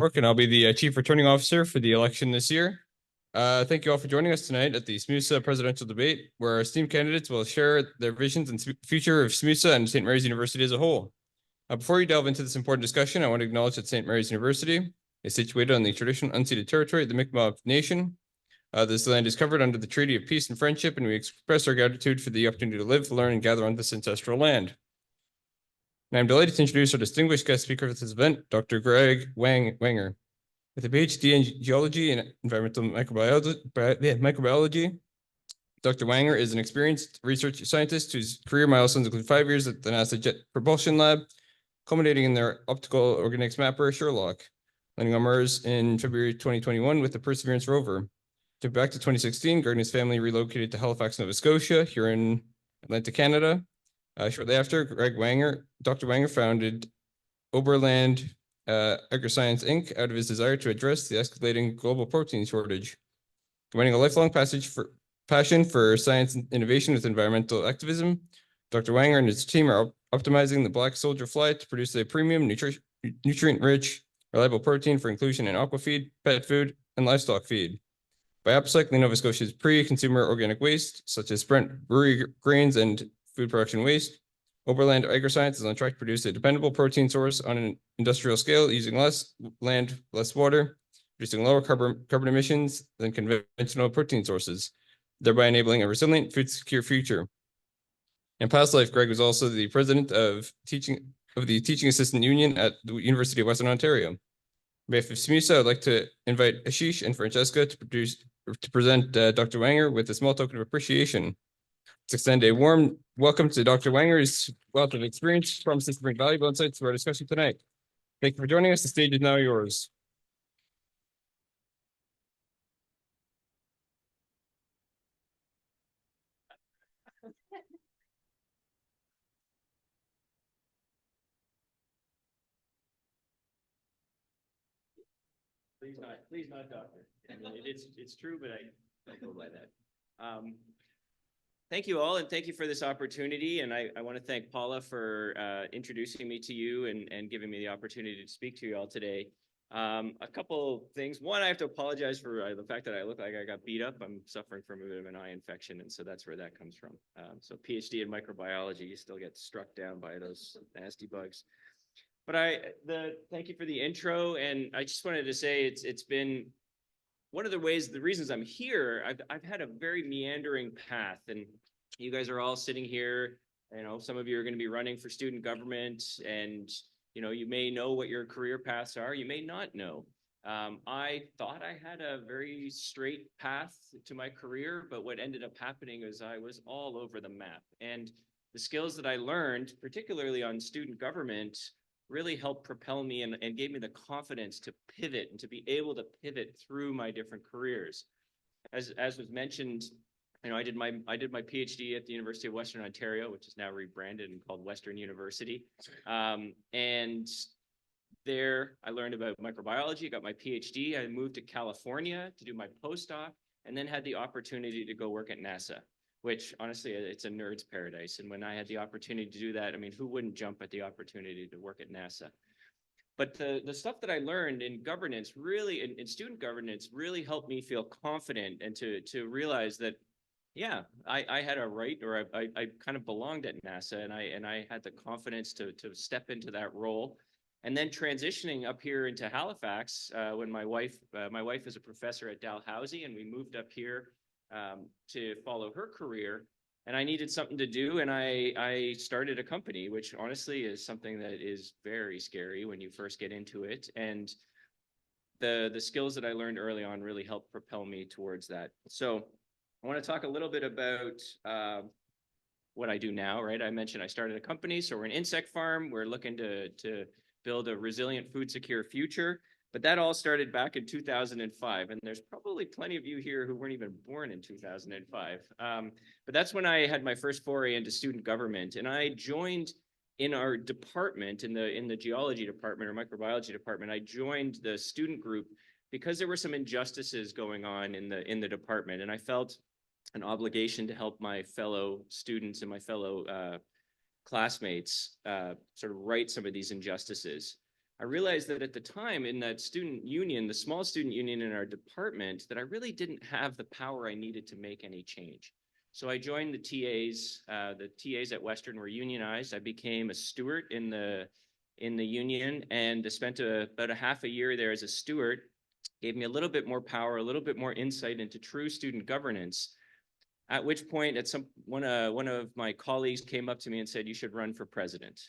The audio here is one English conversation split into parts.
And I'll be the Chief Returning Officer for the election this year. Thank you all for joining us tonight at the SMUSA presidential debate, where our esteemed candidates will share their visions and future of SMUSA and St. Mary's University as a whole. Before we delve into this important discussion, I want to acknowledge that St. Mary's University is situated on the traditional unceded territory of the Mi'kmaq Nation. This land is covered under the Treaty of Peace and Friendship, and we express our gratitude for the opportunity to live, learn, and gather on this ancestral land. And I'm delighted to introduce our distinguished guest speaker for this event, Dr. Greg Wenger. With a PhD in geology and environmental microbiology, Dr. Wenger is an experienced research scientist whose career milestones include 5 years at the NASA Jet Propulsion Lab, culminating in their optical organics mapper, Sherlock, landing on Mars in February 2021 with the Perseverance rover. Back to 2016, Greg and his family relocated to Halifax, Nova Scotia, here in Atlantic, Canada. Shortly after, Dr. Wenger founded Oberland Agroscience Inc. out of his desire to address the escalating global protein shortage. Combining a lifelong passion for science and innovation with environmental activism, Dr. Wenger and his team are optimizing the black soldier fly to produce a premium, nutrient-rich, reliable protein for inclusion in aquafeed, pet food, and livestock feed. By upcycling Nova Scotia's pre-consumer organic waste, such as Brent brewery grains and food production waste, Oberland Agroscience is on track to produce a dependable protein source on an industrial scale using less land, less water, producing lower carbon emissions than conventional protein sources, thereby enabling a resilient, food-secure future. In past life, Greg was also the president of the Teaching Assistant Union at the University of Western Ontario. On behalf of SMUSA, I'd like to invite Ashish and Francesca to present Dr. Wenger with a small token of appreciation. To extend a warm welcome to Dr. Wenger's wealth of experience, promises to bring valuable insights to our discussion tonight. Thank you for joining us. The stage is now yours. Please not, doctor. I mean, it's true, but I go by that. Thank you all, and thank you for this opportunity. And I want to thank Paula for introducing me to you and giving me the opportunity to speak to you all today. A couple things. One, I have to apologize for the fact that I look like I got beat up. I'm suffering from a bit of an eye infection, and so that's where that comes from. So PhD in microbiology, you still get struck down by those nasty bugs. But thank you for the intro, and I just wanted to say it's been one of the reasons I'm here. I've had a very meandering path, and you guys are all sitting here. You know, some of you are going to be running for student government, and you may know what your career paths are. You may not know. I thought I had a very straight path to my career, but what ended up happening is I was all over the map, and the skills that I learned, particularly on student government, really helped propel me and gave me the confidence to pivot and to be able to pivot through my different careers. As was mentioned, I did my PhD at the University of Western Ontario, which is now rebranded and called Western University. And there I learned about microbiology, got my PhD. I moved to California to do my postdoc, and then had the opportunity to go work at NASA, which honestly, it's a nerd's paradise. And when I had the opportunity to do that, I mean, who wouldn't jump at the opportunity to work at NASA? But the stuff that I learned in governance, really in student governance, really helped me feel confident and to realize that, yeah, I had a right, or I kind of belonged at NASA, and I had the confidence to step into that role. And then transitioning up here into Halifax, when my wife is a professor at Dalhousie, and we moved up here to follow her career, and I needed something to do, and I started a company, which honestly is something that is very scary when you first get into it. And the skills that I learned early on really helped propel me towards that. So I want to talk a little bit about what I do now, right? I mentioned I started a company, so we're an insect farm. We're looking to build a resilient, food secure future. But that all started back in 2005, and there's probably plenty of you here who weren't even born in 2005. But that's when I had my first foray into student government, and I joined in our department, in the geology department or microbiology department. I joined the student group because there were some injustices going on in the department, and I felt an obligation to help my fellow students and my fellow classmates sort of right some of these injustices. I realized that at the time in that student union, the small student union in our department, that I really didn't have the power I needed to make any change. So I joined the TAs. The TAs at Western were unionized. I became a steward in the union and spent about a half a year there as a steward. Gave me a little bit more power, a little bit more insight into true student governance. At which point, one of my colleagues came up to me and said, "You should run for president."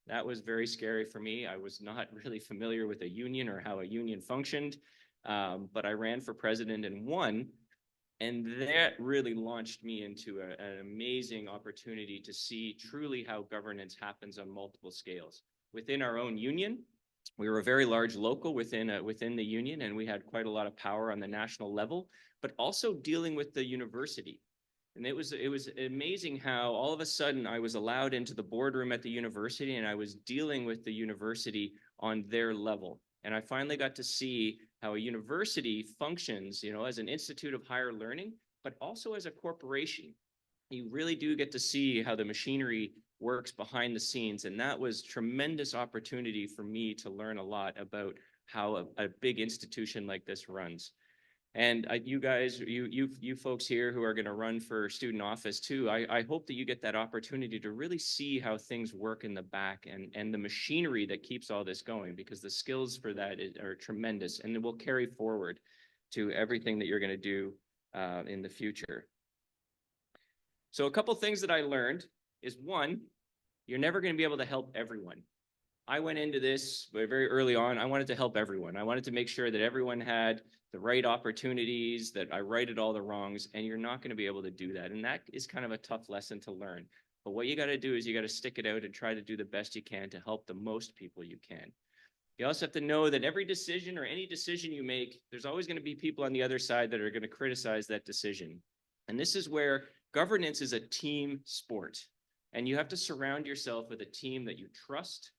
That was very scary for me. I was not really familiar with a union or how a union functioned, but I ran for president and won. And that really launched me into an amazing opportunity to see truly how governance happens on multiple scales. Within our own union, we were a very large local within the union, and we had quite a lot of power on the national level, but also dealing with the university. And it was amazing how all of a sudden I was allowed into the boardroom at the university, and I was dealing with the university on their level. And I finally got to see how a university functions, as an institute of higher learning, but also as a corporation. You really do get to see how the machinery works behind the scenes. And that was tremendous opportunity for me to learn a lot about how a big institution like this runs. And you guys, you folks here who are going to run for student office too, I hope that you get that opportunity to really see how things work in the back and the machinery that keeps all this going, because the skills for that are tremendous, and it will carry forward to everything that you're going to do in the future. So a couple things that I learned is, one, you're never going to be able to help everyone. I went into this very early on. I wanted to help everyone. I wanted to make sure that everyone had the right opportunities, that I righted all the wrongs, and you're not going to be able to do that. And that is kind of a tough lesson to learn. But what you got to do is you got to stick it out and try to do the best you can to help the most people you can. You also have to know that every decision or any decision you make, there's always going to be people on the other side that are going to criticize that decision. And this is where governance is a team sport. And you have to surround yourself with a team that you trust,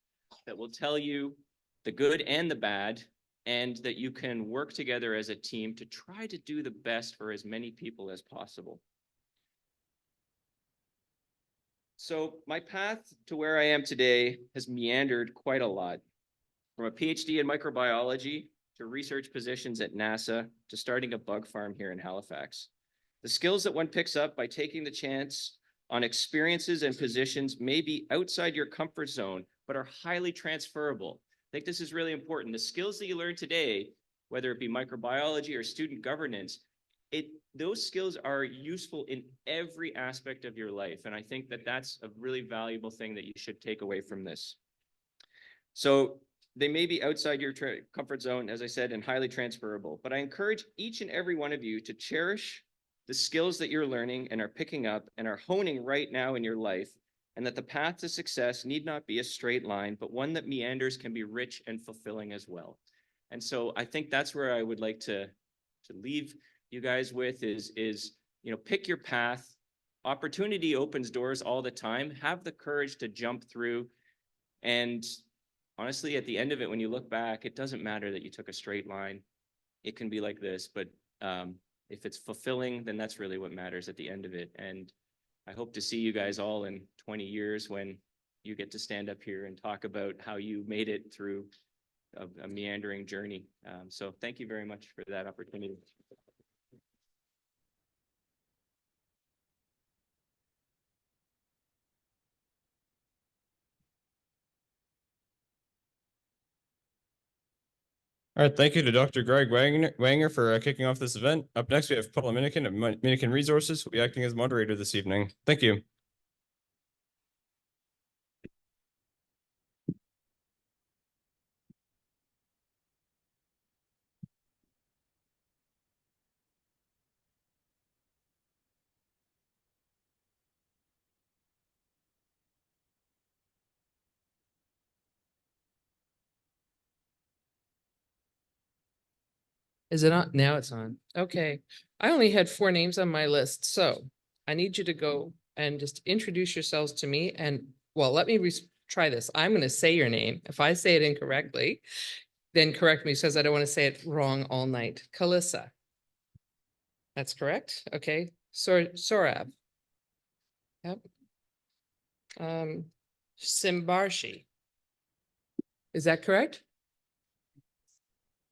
that will tell you the good and the bad, and that you can work together as a team to try to do the best for as many people as possible. So my path to where I am today has meandered quite a lot, from a PhD in microbiology to research positions at NASA to starting a bug farm here in Halifax. The skills that one picks up by taking the chance on experiences and positions may be outside your comfort zone, but are highly transferable. I think this is really important. The skills that you learn today, whether it be microbiology or student governance, those skills are useful in every aspect of your life. And I think that that's a really valuable thing that you should take away from this. So they may be outside your comfort zone, as I said, and highly transferable, but I encourage each and every one of you to cherish the skills that you're learning and are picking up and are honing right now in your life, and that the path to success need not be a straight line, but one that meanders can be rich and fulfilling as well. And so I think that's where I would like to leave you guys with is pick your path. Opportunity opens doors all the time. Have the courage to jump through. And honestly, at the end of it, when you look back, it doesn't matter that you took a straight line. It can be like this, but if it's fulfilling, then that's really what matters at the end of it. And I hope to see you guys all in 20 years when you get to stand up here and talk about how you made it through a meandering journey. So thank you very much for that opportunity. All right, thank you to Dr. Greg Wanger for kicking off this event. Up next, we have Paula Minikin of Minikin Resources, who will be acting as moderator this evening. Thank you. Is it on? Now it's on. Okay. I only had 4 names on my list, so I need you to go and just introduce yourselves to me. And well, let me try this. I'm going to say your name. If I say it incorrectly, then correct me, because I don't want to say it wrong all night. Kalissa. That's correct. Okay. Sorab. Yep. Simbarshi. Is that correct?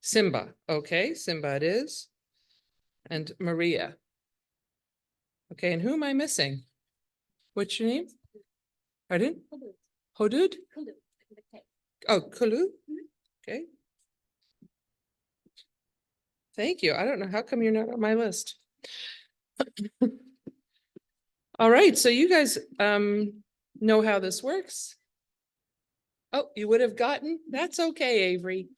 Simba. Okay, Simba it is. And Maria. Okay, and who am I missing? What's your name? Pardon? Hodud? Oh, Kulu? Okay. Thank you. I don't know. How come you're not on my list? All right, so you guys know how this works? Oh, you would have gotten? That's okay, Avery.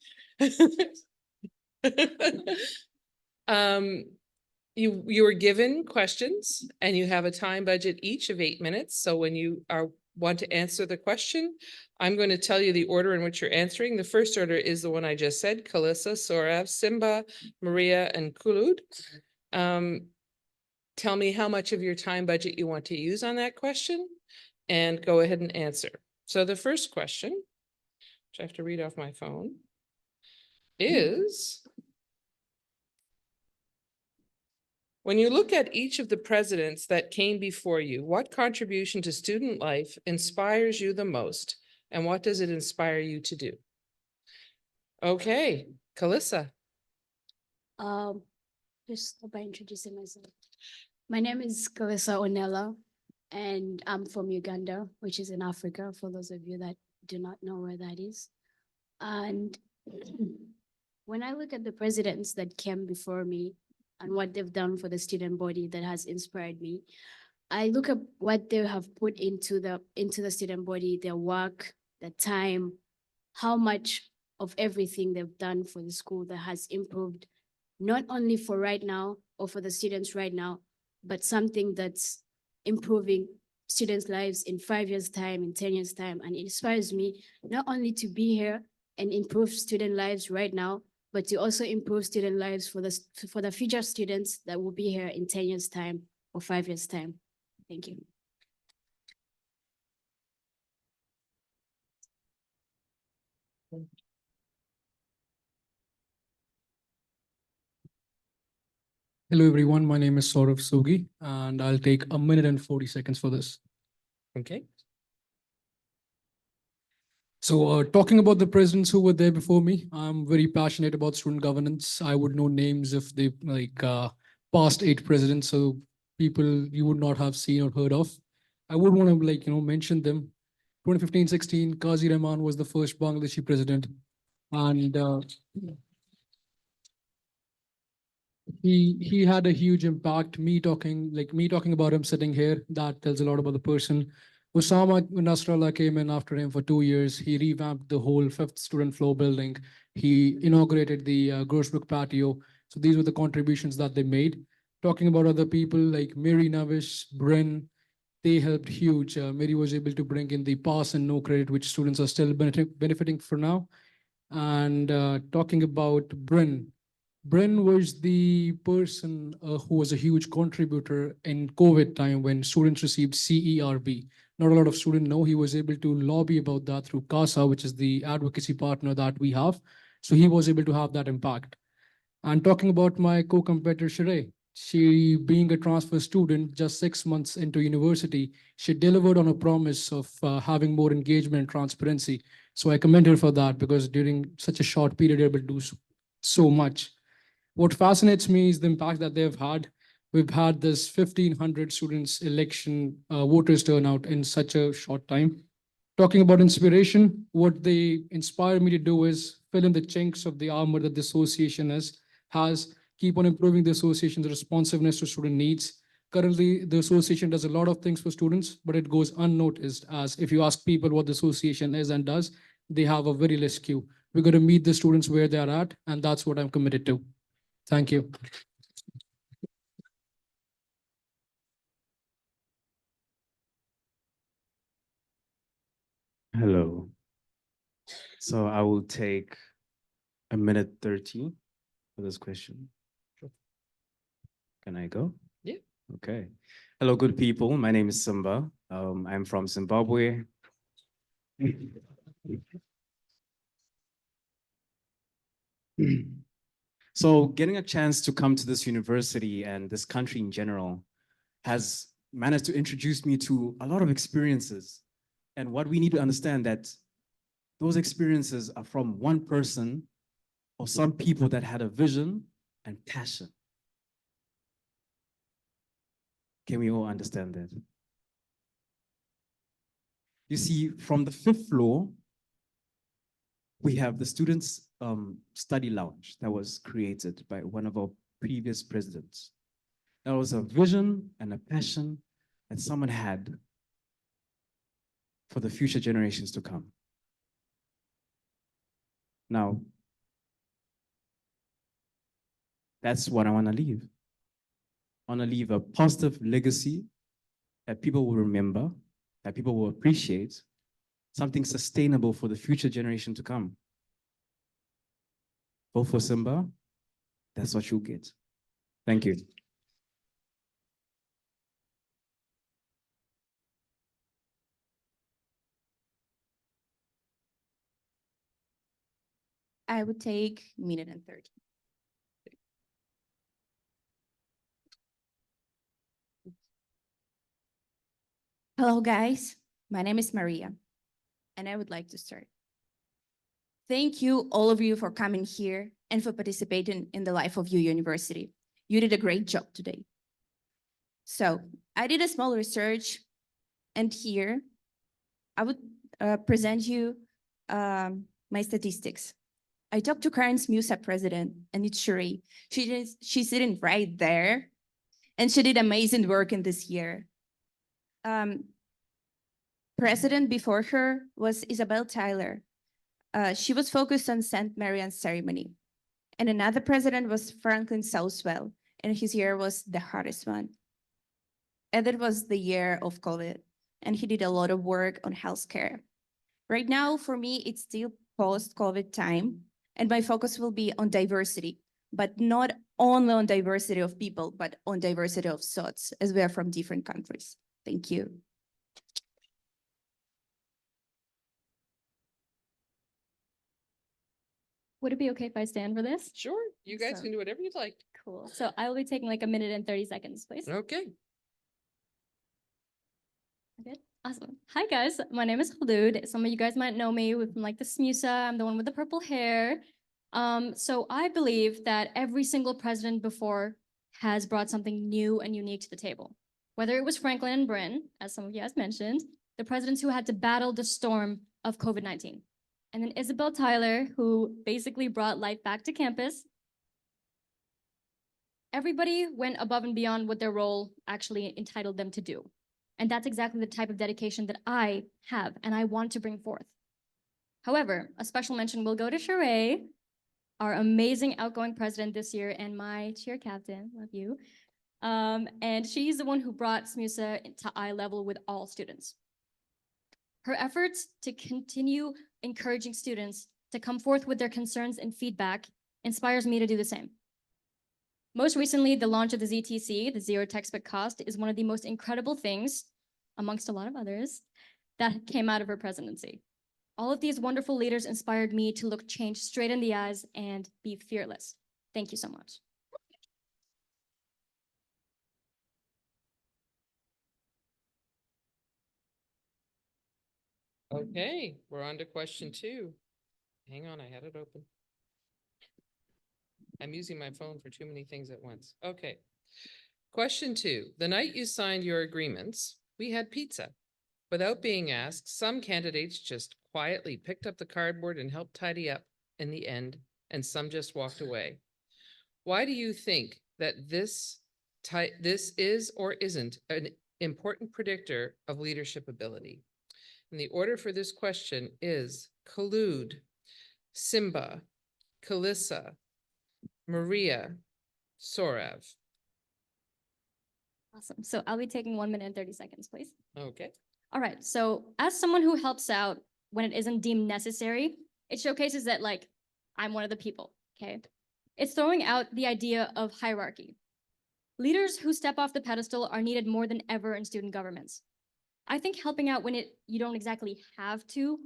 You were given questions and you have a time budget each of 8 minutes. So when you want to answer the question, I'm going to tell you the order in which you're answering. The first order is the one I just said, Kalissa, Sorav, Simba, Maria, and Kulud. Tell me how much of your time budget you want to use on that question and go ahead and answer. So the first question, which I have to read off my phone, is when you look at each of the presidents that came before you, what contribution to student life inspires you the most? And what does it inspire you to do? Okay, Kalissa. Just by introducing myself. My name is Kalissa Onella, and I'm from Uganda, which is in Africa, for those of you that do not know where that is. And when I look at the presidents that came before me and what they've done for the student body that has inspired me, I look at what they have put into the student body, their work, their time, how much of everything they've done for the school that has improved, not only for right now or for the students right now, but something that's improving students' lives in 5 years' time, in 10 years' time. And it inspires me not only to be here and improve student lives right now, but to also improve student lives for the future students that will be here in 10 years' time or 5 years' time. Thank you. Hello, everyone. My name is Saurav Sogi, and I'll take 1 minute and 40 seconds for this. Okay. So talking about the presidents who were there before me, I'm very passionate about student governance. I would know names if they past 8 presidents, so people you would not have seen or heard of. I would want to mention them. 2015-16, Qazi Rahman was the first Bangladeshi president, and he had a huge impact. Me talking about him sitting here, that tells a lot about the person. Osama Nasrallah came in after him for 2 years. He revamped the whole 5th student floor building. He inaugurated the Grossbrook patio. So these were the contributions that they made. Talking about other people like Mary Navish, Bryn, they helped huge. Mary was able to bring in the pass and no credit, which students are still benefiting for now. And talking about Bryn was the person who was a huge contributor in COVID time when students received CERB. Not a lot of students know he was able to lobby about that through CASA, which is the advocacy partner that we have. So he was able to have that impact. And talking about my co-competitor, Sheree, she being a transfer student just 6 months into university, she delivered on a promise of having more engagement and transparency. So I commend her for that because during such a short period, they're able to do so much. What fascinates me is the impact that they've had. We've had this 1,500 students election voters turnout in such a short time. Talking about inspiration, what they inspire me to do is fill in the chinks of the armor that the association has, keep on improving the association's responsiveness to student needs. Currently, the association does a lot of things for students, but it goes unnoticed, as if you ask people what the association is and does, they have a very less queue. We're going to meet the students where they are at, and that's what I'm committed to. Thank you. Hello. So I will take 1 minute 30 for this question. Sure. Can I go? Yeah. Okay. Hello, good people. My name is Simba. I'm from Zimbabwe. So getting a chance to come to this university and this country in general has managed to introduce me to a lot of experiences. And what we need to understand that those experiences are from one person of some people that had a vision and passion. Can we all understand that? You see, from the 5th floor, we have the students' study lounge that was created by one of our previous presidents. That was a vision and a passion that someone had for the future generations to come. Now, that's what I want to leave. I want to leave a positive legacy that people will remember, that people will appreciate, something sustainable for the future generation to come. Vote for Simba, that's what you'll get. Thank you. I would take minute and 30. Hello, guys. My name is Maria, and I would like to start. Thank you, all of you, for coming here and for participating in the life of your university. You did a great job today. So I did a small research, and here I would present you my statistics. I talked to current SMUSA president, and it's Sheree. She's sitting right there, and she did amazing work in this year. President before her was Isabel Tyler. She was focused on St. Marian's ceremony. And another president was Franklin Southwell, and his year was the hardest one. And it was the year of COVID, and he did a lot of work on healthcare. Right now, for me, it's still post-COVID time, and my focus will be on diversity, but not only on diversity of people, but on diversity of thoughts, as we are from different countries. Thank you. Would it be okay if I stand for this? Sure, you guys So- can do whatever you'd like. Cool. So I will be taking like a minute and 30 seconds, please. Okay. Good. Awesome. Hi, guys. My name is Khaldud. Some of you guys might know me from like the SMUSA. I'm the one with the purple hair. So I believe that every single president before has brought something new and unique to the table. Whether it was Franklin and Bryn, as some of you guys mentioned, the presidents who had to battle the storm of COVID-19. And then Isabel Tyler, who basically brought life back to campus. Everybody went above and beyond what their role actually entitled them to do. And that's exactly the type of dedication that I have and I want to bring forth. However, a special mention will go to Sheree, our amazing outgoing president this year and my cheer captain, love you. And she's the one who brought SMUSA to eye level with all students. Her efforts to continue encouraging students to come forth with their concerns and feedback inspires me to do the same. Most recently, the launch of the ZTC, the Zero Textbook Cost, is one of the most incredible things, amongst a lot of others, that came out of her presidency. All of these wonderful leaders inspired me to look change straight in the eyes and be fearless. Thank you so much. Okay, we're on to question 2. Hang on, I had it open. I'm using my phone for too many things at once. Okay. Question 2. The night you signed your agreements, we had pizza. Without being asked, some candidates just quietly picked up the cardboard and helped tidy up in the end, and some just walked away. Why do you think that this is or isn't an important predictor of leadership ability? And the order for this question is Khaldud, Simba, Kalissa, Maria, Sorav. Awesome. So I'll be taking 1 minute and 30 seconds, please. Okay. All right. So as someone who helps out when it isn't deemed necessary, it showcases that like I'm one of the people. Okay. It's throwing out the idea of hierarchy. Leaders who step off the pedestal are needed more than ever in student governments. I think helping out when you don't exactly have to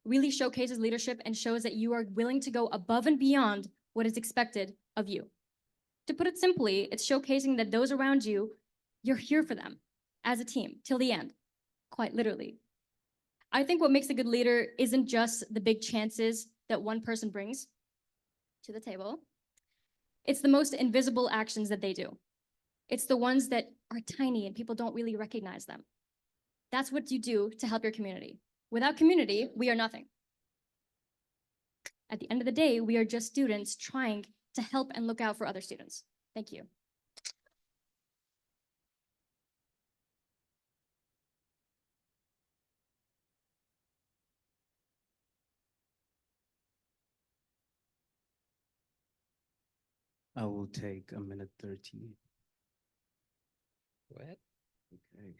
really showcases leadership and shows that you are willing to go above and beyond what is expected of you. To put it simply, it's showcasing that those around you, you're here for them as a team till the end, quite literally. I think what makes a good leader isn't just the big chances that one person brings. to the table. It's the most invisible actions that they do. It's the ones that are tiny and people don't really recognize them. That's what you do to help your community. Without community, we are nothing. At the end of the day, we are just students trying to help and look out for other students. Thank you. I will take a minute 30. Go ahead. Okay.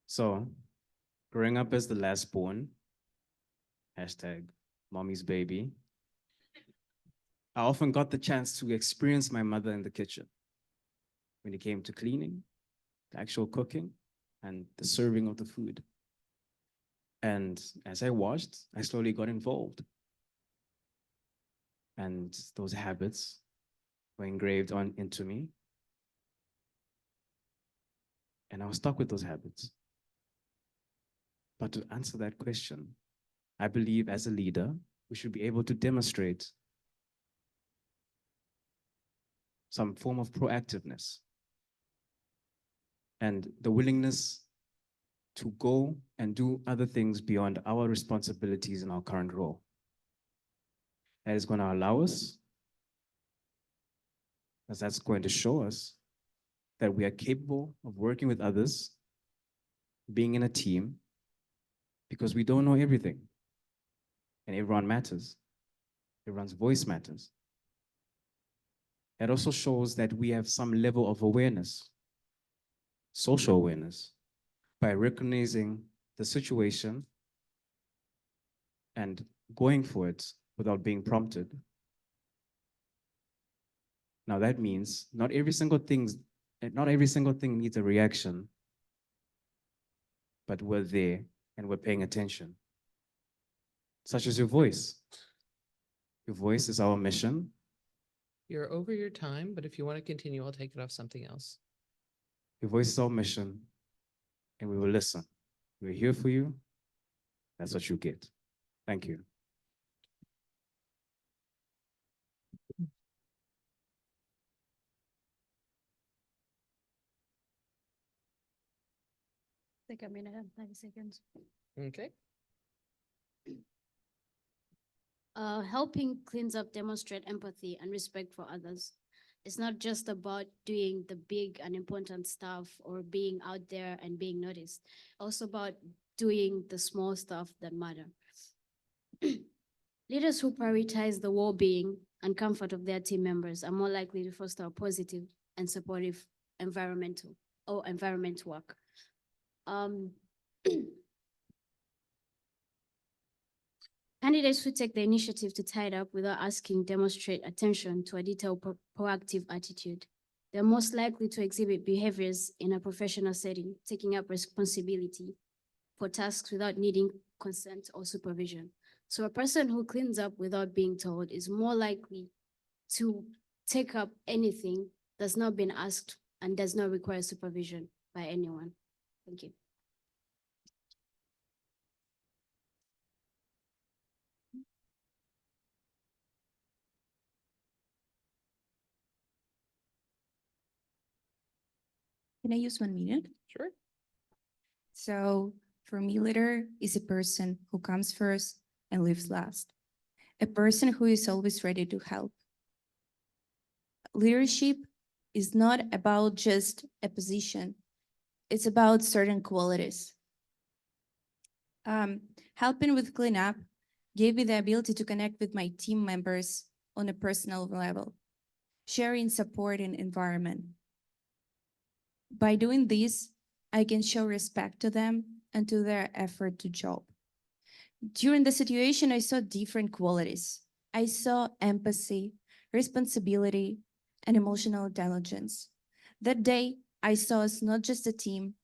So, growing up as the last born, hashtag mommy's baby, I often got the chance to experience my mother in the kitchen when it came to cleaning, the actual cooking, and the serving of the food. And as I watched, I slowly got involved. And those habits were engraved into me. And I was stuck with those habits. But to answer that question, I believe as a leader, we should be able to demonstrate some form of proactiveness and the willingness to go and do other things beyond our responsibilities in our current role. That is going to allow us, as that's going to show us that we are capable of working with others, being in a team, because we don't know everything. And everyone matters. Everyone's voice matters. It also shows that we have some level of awareness, social awareness, by recognizing the situation and going for it without being prompted. Now that means not every single thing needs a reaction, but we're there and we're paying attention. Such as your voice. Your voice is our mission. You're over your time, but if you want to continue, I'll take it off something else. Your voice is our mission, and we will listen. We're here for you. That's what you get. Thank you. Take a minute and 30 seconds. Okay. Helping cleans up demonstrate empathy and respect for others. It's not just about doing the big and important stuff or being out there and being noticed. Also about doing the small stuff that matter. Leaders who prioritize the well-being and comfort of their team members are more likely to foster a positive and supportive environment work. Candidates who take the initiative to tie it up without asking demonstrate attention to a detailed proactive attitude. They're most likely to exhibit behaviors in a professional setting, taking up responsibility for tasks without needing consent or supervision. So a person who cleans up without being told is more likely to take up anything that's not been asked and does not require supervision by anyone. Thank you. Can I use 1 minute? Sure. So for me, leader is a person who comes first and leaves last. A person who is always ready to help. Leadership is not about just a position. It's about certain qualities. Helping with cleanup gave me the ability to connect with my team members on a personal level, sharing support and environment. By doing this, I can show respect to them and to their effort to job. During the situation, I saw different qualities. I saw empathy, responsibility, and emotional intelligence. That day, I saw us not just a team,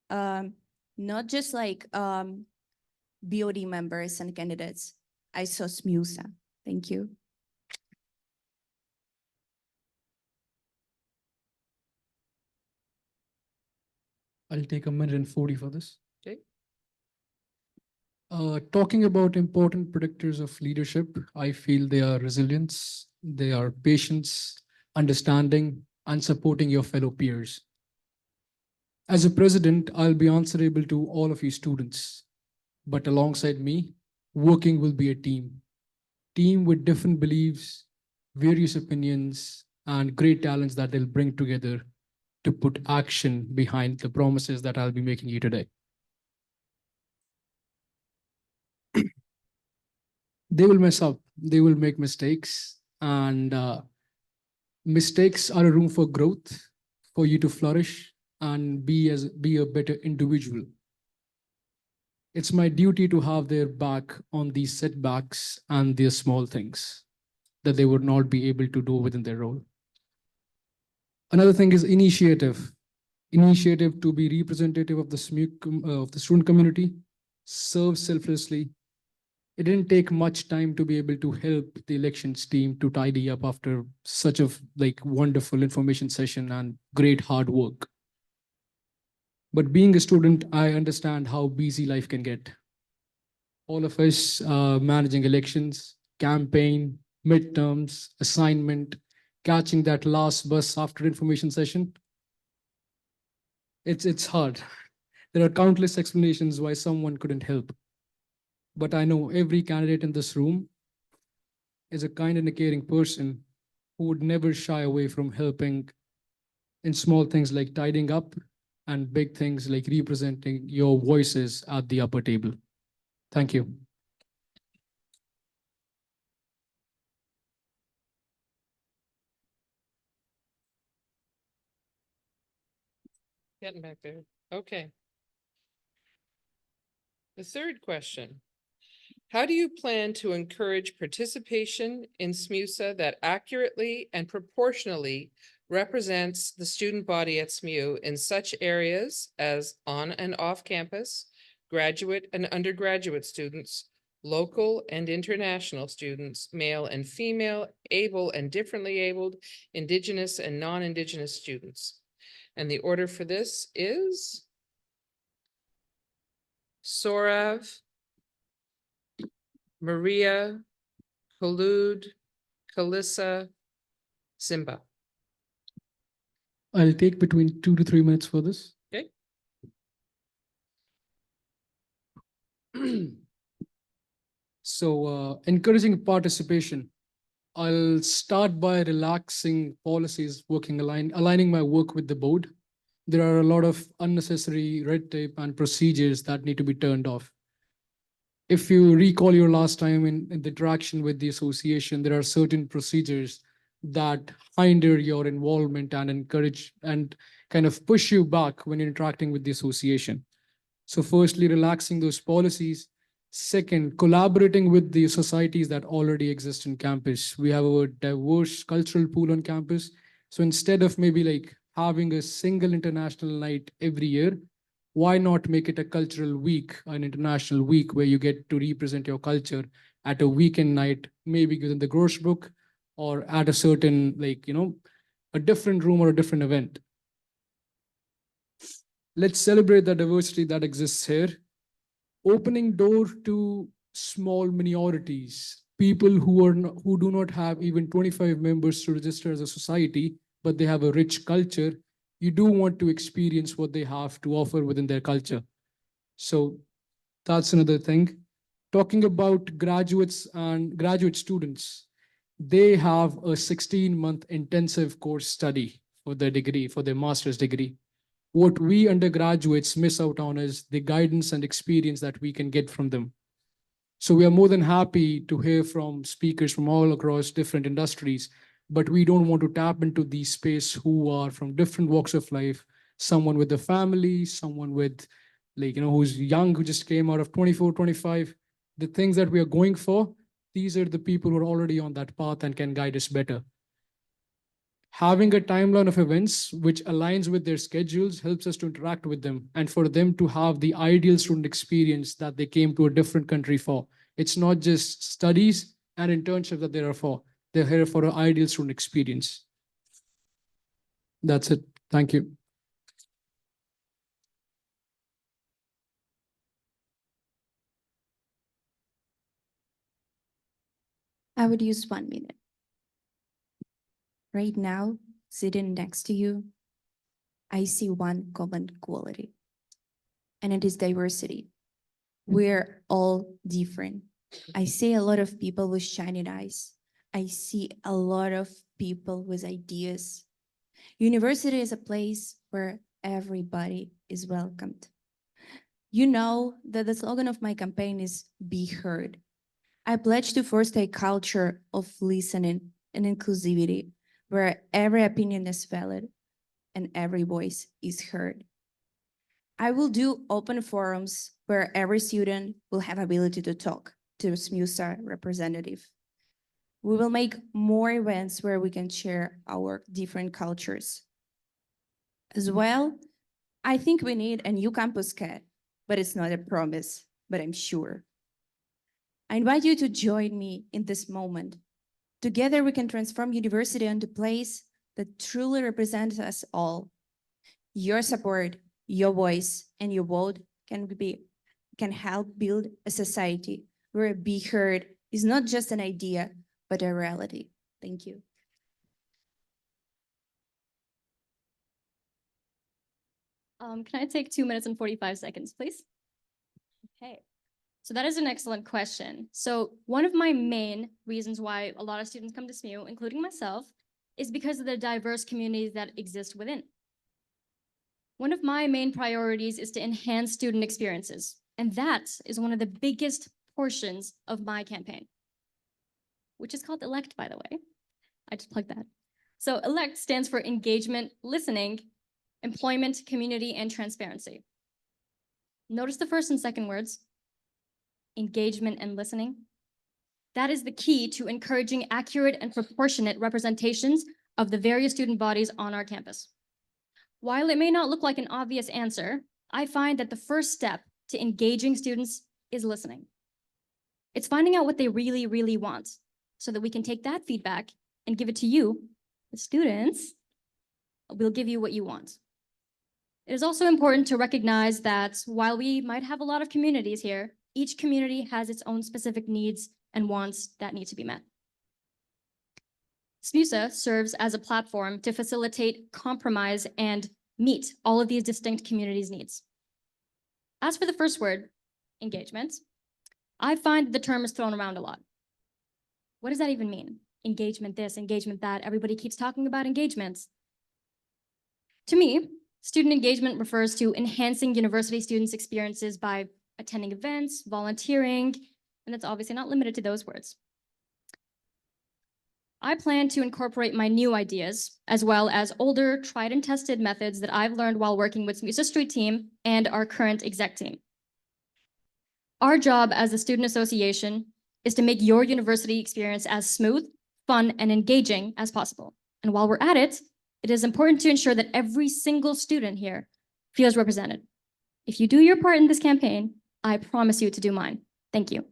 not just like BOD members and candidates. I saw SMUSA. Thank you. I'll take a minute and 40 for this. Okay. Talking about important predictors of leadership, I feel they are resilience, they are patience, understanding, and supporting your fellow peers. As a president, I'll be answerable to all of you students, but alongside me, working will be a team with different beliefs, various opinions, and great talents that they'll bring together to put action behind the promises that I'll be making you today. They will mess up, they will make mistakes, and mistakes are a room for growth, for you to flourish and be a better individual. It's my duty to have their back on these setbacks and their small things that they would not be able to do within their role. Another thing is initiative. Initiative to be representative of the of the student community, serve selflessly. It didn't take much time to be able to help the elections team to tidy up after such a wonderful information session and great hard work. But being a student, I understand how busy life can get. All of us managing elections, campaign, midterms, assignment, catching that last bus after information session. It's hard. There are countless explanations why someone couldn't help. But I know every candidate in this room is a kind and a caring person who would never shy away from helping in small things like tidying up and big things like representing your voices at the upper table. Thank you. Getting back there. Okay. The third question. How do you plan to encourage participation in SMUSA that accurately and proportionally represents the student body at SMU in such areas as on and off campus, graduate and undergraduate students, local and international students, male and female, able and differently abled, Indigenous and non-Indigenous students? And the order for this is Sorav, Maria, Khulud, Kalissa, Simba. I'll take between 2 to 3 minutes for this. Okay. So encouraging participation. I'll start by relaxing policies, aligning my work with the board. There are a lot of unnecessary red tape and procedures that need to be turned off. If you recall your last time in the interaction with the association, there are certain procedures that hinder your involvement and encourage and kind of push you back when you're interacting with the association. So firstly, relaxing those policies. Second, collaborating with the societies that already exist in campus. We have a diverse cultural pool on campus. So instead of maybe having a single international night every year, why not make it a cultural week, an international week where you get to represent your culture at a weekend night, maybe within the Grossbrook or at a certain, a different room or a different event. Let's celebrate the diversity that exists here. Opening door to small minorities, people who do not have even 25 members to register as a society, but they have a rich culture. You do want to experience what they have to offer within their culture. So that's another thing. Talking about graduates and graduate students, they have a 16-month intensive course study for their degree, for their master's degree. What we undergraduates miss out on is the guidance and experience that we can get from them. So we are more than happy to hear from speakers from all across different industries, but we don't want to tap into the space who are from different walks of life, someone with a family, someone with who's young, who just came out of 24, 25. The things that we are going for, these are the people who are already on that path and can guide us better. Having a timeline of events which aligns with their schedules helps us to interact with them and for them to have the ideal student experience that they came to a different country for. It's not just studies and internships that they're for. They're here for an ideal student experience. That's it. Thank you. I would use 1 minute. Right now, sitting next to you, I see one common quality, and it is diversity. We're all different. I see a lot of people with shining eyes. I see a lot of people with ideas. University is a place where everybody is welcomed. You know that the slogan of my campaign is Be Heard. I pledge to foster a culture of listening and inclusivity where every opinion is valid and every voice is heard. I will do open forums where every student will have ability to talk to a SMUSA representative. We will make more events where we can share our different cultures. As well, I think we need a new campus cat, but it's not a promise, but I'm sure. I invite you to join me in this moment. Together we can transform university into a place that truly represents us all. Your support, your voice, and your vote can help build a society where Be Heard is not just an idea, but a reality. Thank you. Can I take 2 minutes and 45 seconds, please? Okay. So that is an excellent question. So one of my main reasons why a lot of students come to SMU, including myself, is because of the diverse communities that exist within. One of my main priorities is to enhance student experiences, and that is one of the biggest portions of my campaign, which is called ELECT, by the way. I just plugged that. So ELECT stands for engagement, listening, employment, community, and transparency. Notice the first and second words, engagement and listening. That is the key to encouraging accurate and proportionate representations of the various student bodies on our campus. While it may not look like an obvious answer, I find that the first step to engaging students is listening. It's finding out what they really, really want so that we can take that feedback and give it to you, the students. We'll give you what you want. It is also important to recognize that while we might have a lot of communities here, each community has its own specific needs and wants that need to be met. SMUSA serves as a platform to facilitate, compromise, and meet all of these distinct communities' needs. As for the first word, engagement, I find the term is thrown around a lot. What does that even mean? Engagement this, engagement that, everybody keeps talking about engagements. To me, student engagement refers to enhancing university students' experiences by attending events, volunteering, and it's obviously not limited to those words. I plan to incorporate my new ideas, as well as older, tried and tested methods that I've learned while working with SMUSA Street Team and our current exec team. Our job as a student association is to make your university experience as smooth, fun, and engaging as possible. And while we're at it, it is important to ensure that every single student here feels represented. If you do your part in this campaign, I promise you to do mine. Thank you.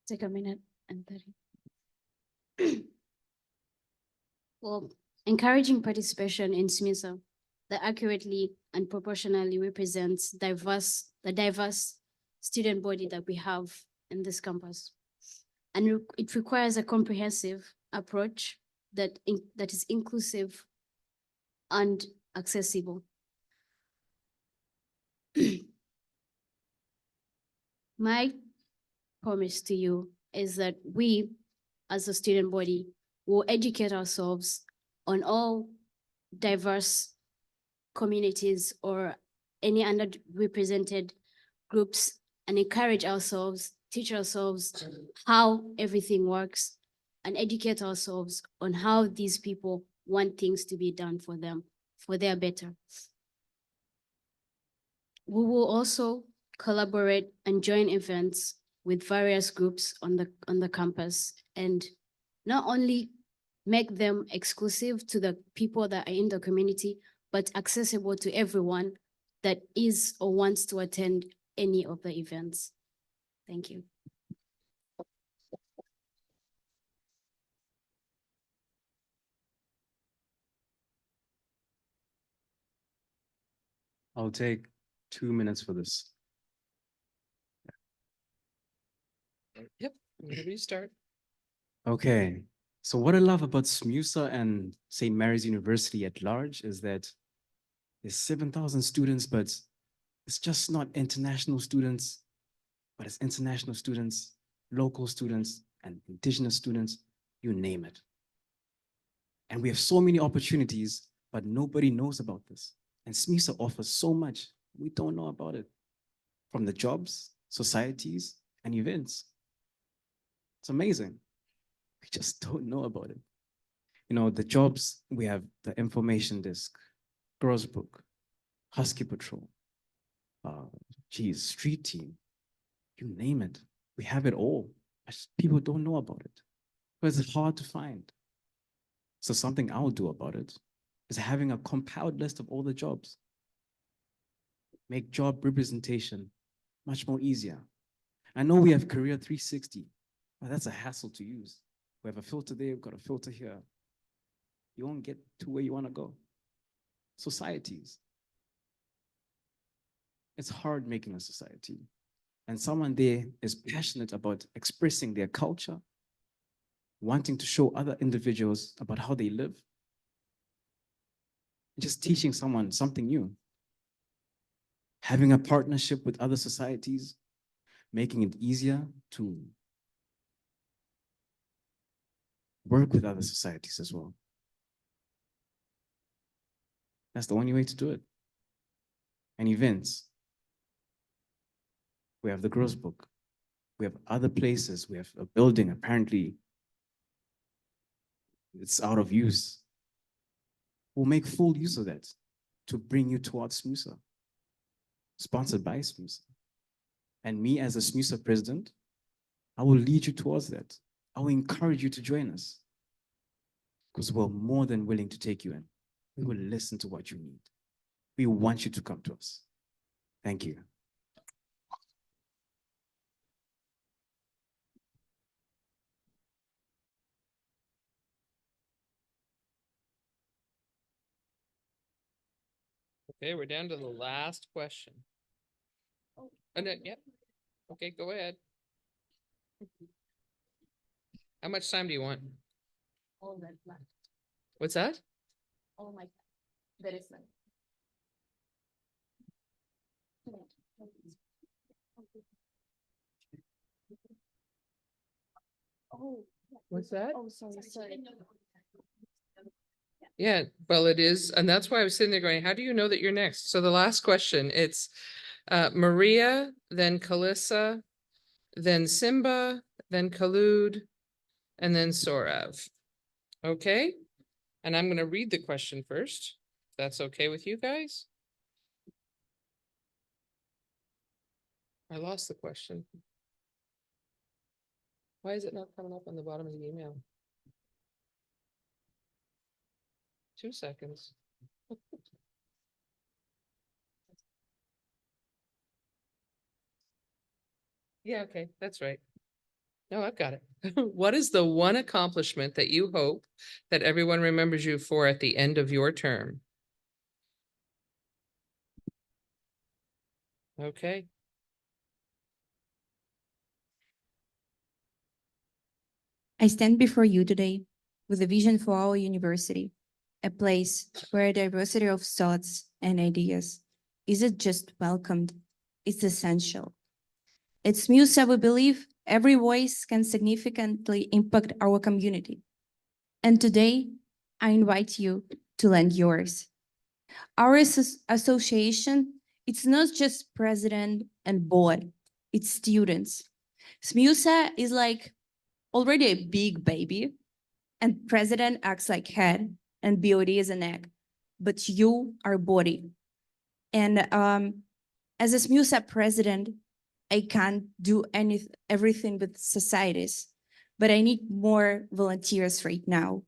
Take a minute and 30. Well, encouraging participation in SMUSA that accurately and proportionally represents the diverse student body that we have in this campus. And it requires a comprehensive approach that is inclusive and accessible. My promise to you is that we, as a student body, will educate ourselves on all diverse communities or any underrepresented groups and encourage ourselves, teach ourselves how everything works and educate ourselves on how these people want things to be done for them, for their better. We will also collaborate and join events with various groups on the campus and not only make them exclusive to the people that are in the community, but accessible to everyone that is or wants to attend any of the events. Thank you. I'll take 2 minutes for this. Yep, whenever you start. Okay, so what I love about SMUSA and St. Mary's University at large is that there's 7,000 students, but it's just not international students, but it's international students, local students, and indigenous students, you name it. And we have so many opportunities, but nobody knows about this. And SMUSA offers so much. We don't know about it. From the jobs, societies, and events. It's amazing. We just don't know about it. You know, the jobs, we have the information desk, Girls Book, Husky Patrol, street team, you name it. We have it all. People don't know about it because it's hard to find. So something I'll do about it is having a compiled list of all the jobs. Make job representation much more easier. I know we have Career 360, but that's a hassle to use. We have a filter there, we've got a filter here. You won't get to where you want to go. Societies. It's hard making a society. And someone there is passionate about expressing their culture, wanting to show other individuals about how they live, just teaching someone something new. Having a partnership with other societies, making it easier to work with other societies as well. That's the only way to do it. And events. We have the Girls Book. We have other places. We have a building, apparently it's out of use. We'll make full use of that to bring you towards SMUSA, sponsored by SMUSA. And me as a SMUSA president, I will lead you towards that. I will encourage you to join us because we're more than willing to take you in. We will listen to what you need. We want you to come to us. Thank you. Okay, we're down to the last question. Oh, no, yep. Okay, go ahead. How much time do you want? All that left. What's that? Oh my, there is none. Oh. What's that? Oh, sorry. Yeah, well, it is, and that's why I was sitting there going, how do you know that you're next? So the last question, it's Maria, then Kalissa, then Simba, then Khalud, and then Sorav. Okay? And I'm gonna read the question first. If that's okay with you guys? I lost the question. Why is it not coming up on the bottom of the email? 2 seconds. Yeah, okay, that's right. No, I've got it. What is the one accomplishment that you hope that everyone remembers you for at the end of your term? Okay. I stand before you today with a vision for our university, a place where a diversity of thoughts and ideas isn't just welcomed, it's essential. At SMUSA, we believe every voice can significantly impact our community. And today, I invite you to lend yours. Our association, it's not just president and board, it's students. SMUSA is like already a big baby, and president acts like head and BOD is an egg, but you are body. And as a SMUSA president, I can't do everything with societies, but I need more volunteers right now.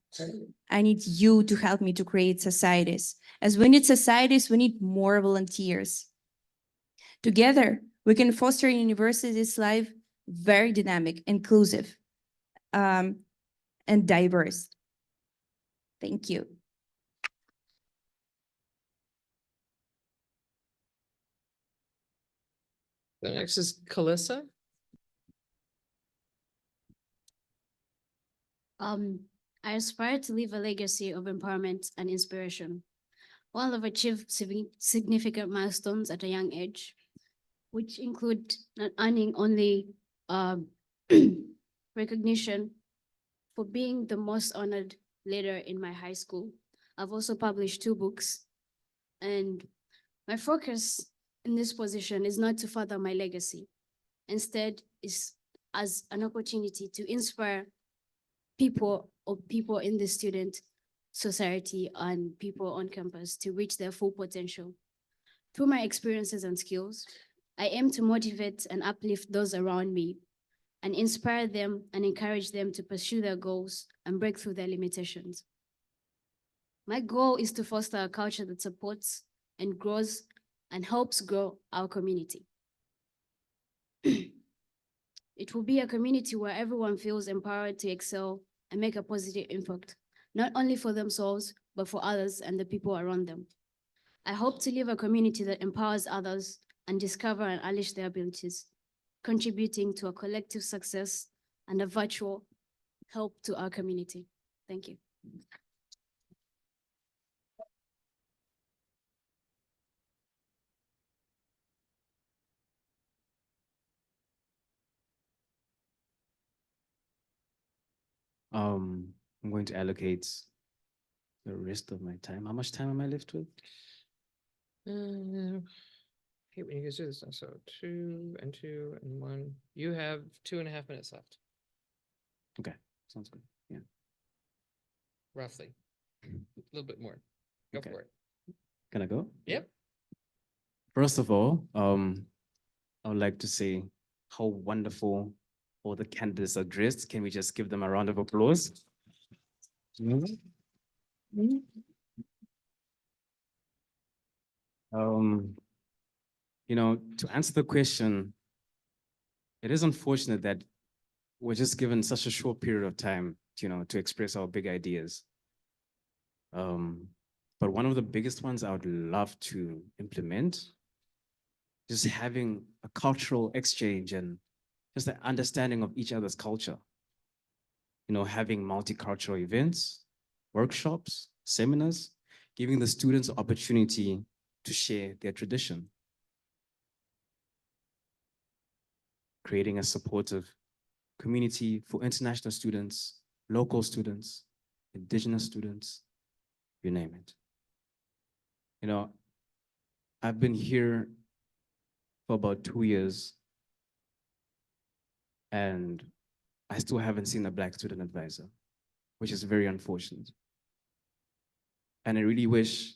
I need you to help me to create societies. As we need societies, we need more volunteers. Together, we can foster a university's life very dynamic, inclusive, and diverse. Thank you. The next is Calissa. I aspire to leave a legacy of empowerment and inspiration. While I've achieved significant milestones at a young age, which include not earning only recognition for being the most honored leader in my high school. I've also published 2 books, and my focus in this position is not to further my legacy. Instead, is as an opportunity to inspire people in the student society and people on campus to reach their full potential. Through my experiences and skills, I aim to motivate and uplift those around me and inspire them and encourage them to pursue their goals and break through their limitations. My goal is to foster a culture that supports and grows and helps grow our community. It will be a community where everyone feels empowered to excel and make a positive impact, not only for themselves, but for others and the people around them. I hope to live a community that empowers others and discover and unleash their abilities, contributing to a collective success and a virtual help to our community. Thank you. I'm going to allocate the rest of my time. How much time am I left with? Hey, when you guys do this now, so 2 and 2 and 1, you have 2.5 minutes left, Sounds good. Yeah. roughly. A little bit more. Go Okay. for it. Can I go? Yep. First of all, I would like to say how wonderful all the candidates are dressed. Can we just give them a round of applause? To answer the question, it is unfortunate that we're just given such a short period of time, to express our big ideas. But one of the biggest ones I would love to implement is having a cultural exchange and just the understanding of each other's culture. Having multicultural events, workshops, seminars, giving the students opportunity to share their tradition. Creating a supportive community for international students, local students, indigenous students, you name it. I've been here for about 2 years, and I still haven't seen a Black student advisor, which is very unfortunate. And I really wish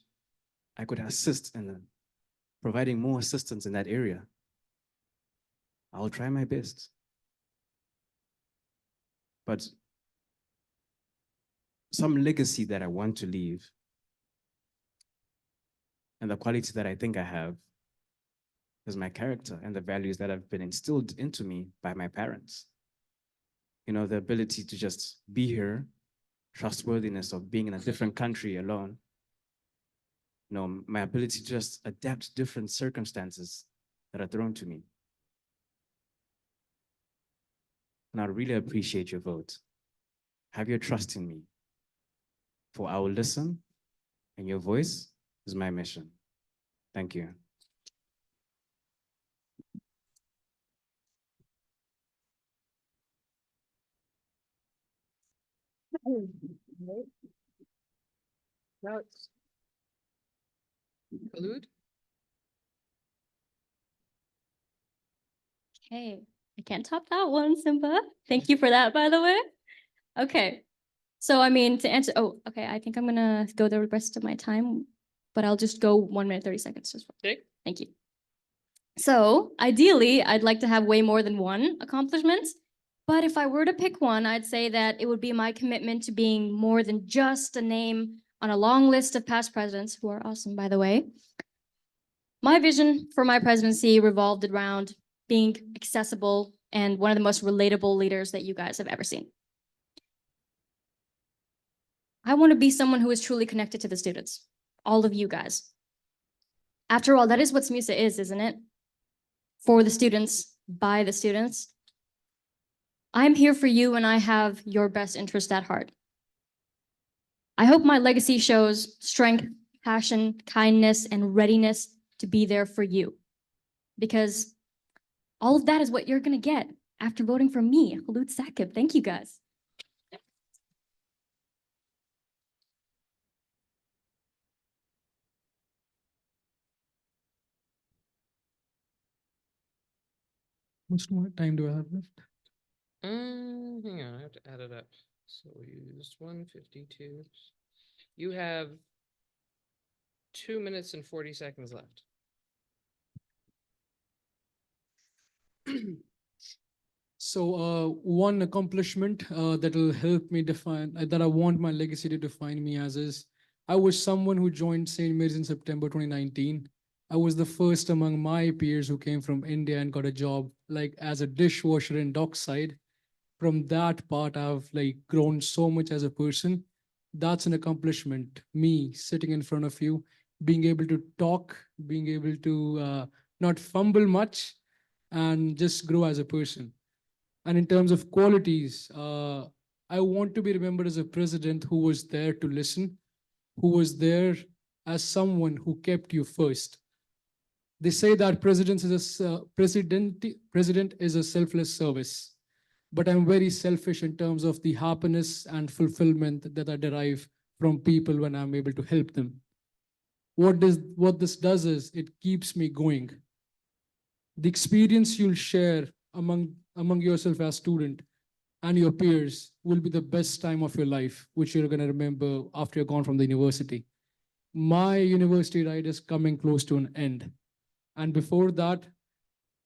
I could assist in providing more assistance in that area. I'll try my best. But some legacy that I want to leave and the quality that I think I have is my character and the values that have been instilled into me by my parents. The ability to just be here, trustworthiness of being in a different country alone, my ability to just adapt to different circumstances that are thrown to me. And I really appreciate your vote. Have your trust in me. For I will listen, and your voice is my mission. Thank you. Khalud? Okay, I can't top that one, Simba. Thank you for that, by the way. Okay, so I mean, to answer, okay, I think I'm gonna go the rest of my time, but I'll just go 1 minute, 30 seconds. Just Okay. Thank you. So ideally, I'd like to have way more than one accomplishment, but if I were to pick one, I'd say that it would be my commitment to being more than just a name on a long list of past presidents, who are awesome, by the way. My vision for my presidency revolved around being accessible and one of the most relatable leaders that you guys have ever seen. I want to be someone who is truly connected to the students, all of you guys. After all, that is what SMUSA is, isn't it? for the students, by the students. I'm here for you and I have your best interest at heart. I hope my legacy shows strength, passion, kindness, and readiness to be there for you. Because all of that is what you're going to get after voting for me, Khulud Saqib. Thank you, guys. How much more time do I have left? Hang on, I have to add it up. So we used 152. You have 2 minutes and 40 seconds left. So one accomplishment that will help me define, that I want my legacy to define me as is, I was someone who joined St. Mary's in September 2019. I was the first among my peers who came from India and got a job like as a dishwasher in Dockside. From that part, I've like grown so much as a person. That's an accomplishment. Me sitting in front of you, being able to talk, being able to not fumble much and just grow as a person. And in terms of qualities, I want to be remembered as a president who was there to listen, who was there as someone who kept you first. They say that president is a selfless service, but I'm very selfish in terms of the happiness and fulfillment that I derive from people when I'm able to help them. What this does is it keeps me going. The experience you'll share among yourself as student and your peers will be the best time of your life, which you're going to remember after you're gone from the university. My university ride is coming close to an end. And before that,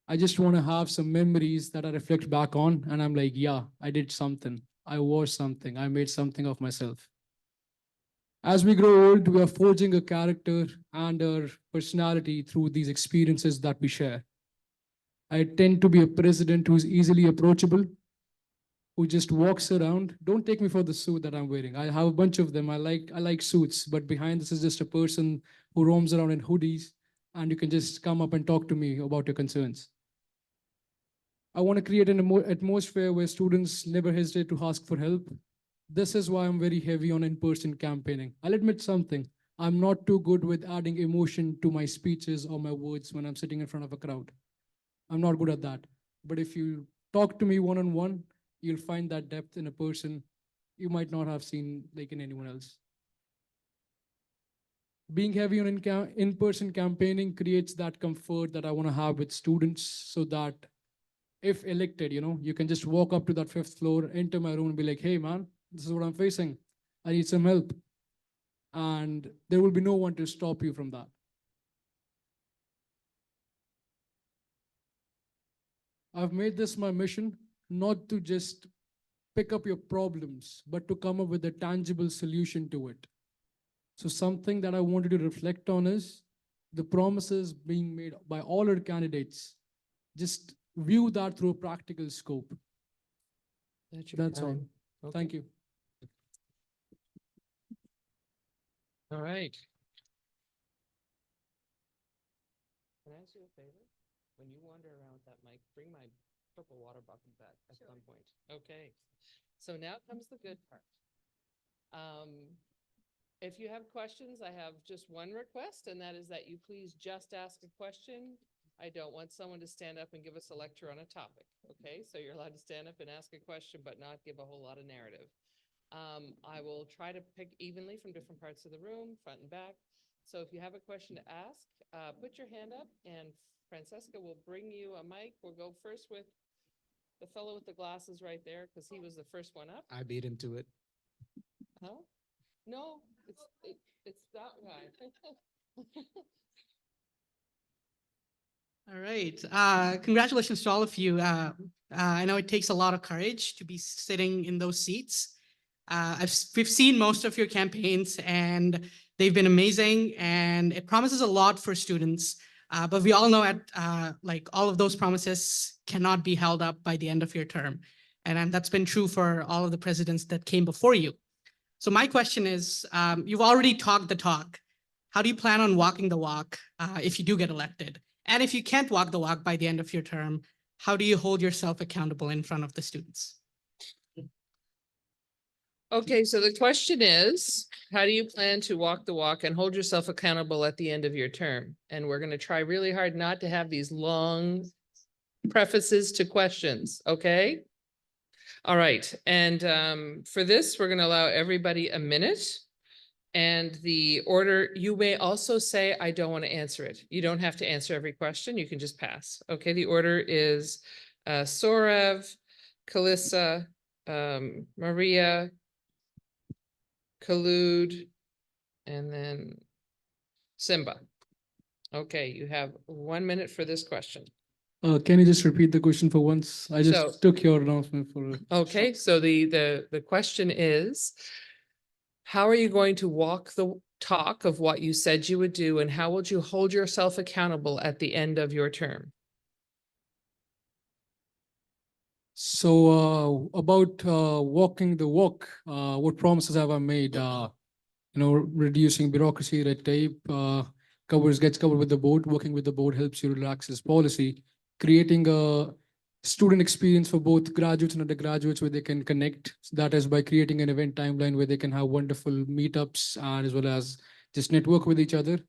I just want to have some memories that I reflect back on. And I'm like, yeah, I did something. I was something. I made something of myself. As we grow old, we are forging a character and our personality through these experiences that we share. I tend to be a president who's easily approachable, who just walks around. Don't take me for the suit that I'm wearing. I have a bunch of them. I like suits, but behind this is just a person who roams around in hoodies, and you can just come up and talk to me about your concerns. I want to create an atmosphere where students never hesitate to ask for help. This is why I'm very heavy on in-person campaigning. I'll admit something. I'm not too good with adding emotion to my speeches or my words when I'm sitting in front of a crowd. I'm not good at that. But if you talk to me one-on-one, you'll find that depth in a person you might not have seen like in anyone else. Being heavy on in-person campaigning creates that comfort that I want to have with students so that if elected, you can just walk up to that 5th floor, enter my room and be like, hey man, this is what I'm facing. I need some help. And there will be no one to stop you from that. I've made this my mission, not to just pick up your problems, but to come up with a tangible solution to it. So something that I wanted to reflect on is the promises being made by all our candidates. Just view that through a practical scope. That's all. Thank you. All right. Can I ask you a favor? When you wander around with that mic, bring my purple water bottle back at some point. Okay. So now comes the good part. If you have questions, I have just one request, and that is that you please just ask a question. I don't want someone to stand up and give us a lecture on a topic. Okay, so you're allowed to stand up and ask a question, but not give a whole lot of narrative. I will try to pick evenly from different parts of the room, front and back. So if you have a question to ask, put your hand up and Francesca will bring you a mic. We'll go first with the fellow with the glasses right there because he was the first one up. I beat him to it. Huh? No, it's that guy. All right. Congratulations to all of you. I know it takes a lot of courage to be sitting in those seats. We've seen most of your campaigns and they've been amazing and it promises a lot for students. But we all know like all of those promises cannot be held up by the end of your term. And that's been true for all of the presidents that came before you. So my question is, you've already talked the talk. How do you plan on walking the walk if you do get elected? And if you can't walk the walk by the end of your term, how do you hold yourself accountable in front of the students? Okay, so the question is, how do you plan to walk the walk and hold yourself accountable at the end of your term? And we're gonna try really hard not to have these long prefaces to questions, okay? All right, and for this, we're gonna allow everybody a minute. And the order, you may also say, I don't want to answer it. You don't have to answer every question. You can just pass. Okay, the order is Sorav, Kalissa, Maria, Khalud, and then Simba. Okay, you have 1 minute for this question. Can you just repeat the question for once? I So- just took your announcement for. Okay, so the question is, how are you going to walk the talk of what you said you would do, and how would you hold yourself accountable at the end of your term? So about walking the walk, what promises have I made? Reducing bureaucracy, red tape, gets covered with the board. Working with the board helps you relax this policy. Creating a student experience for both graduates and undergraduates where they can connect. That is by creating an event timeline where they can have wonderful meetups and as well as just network with each other.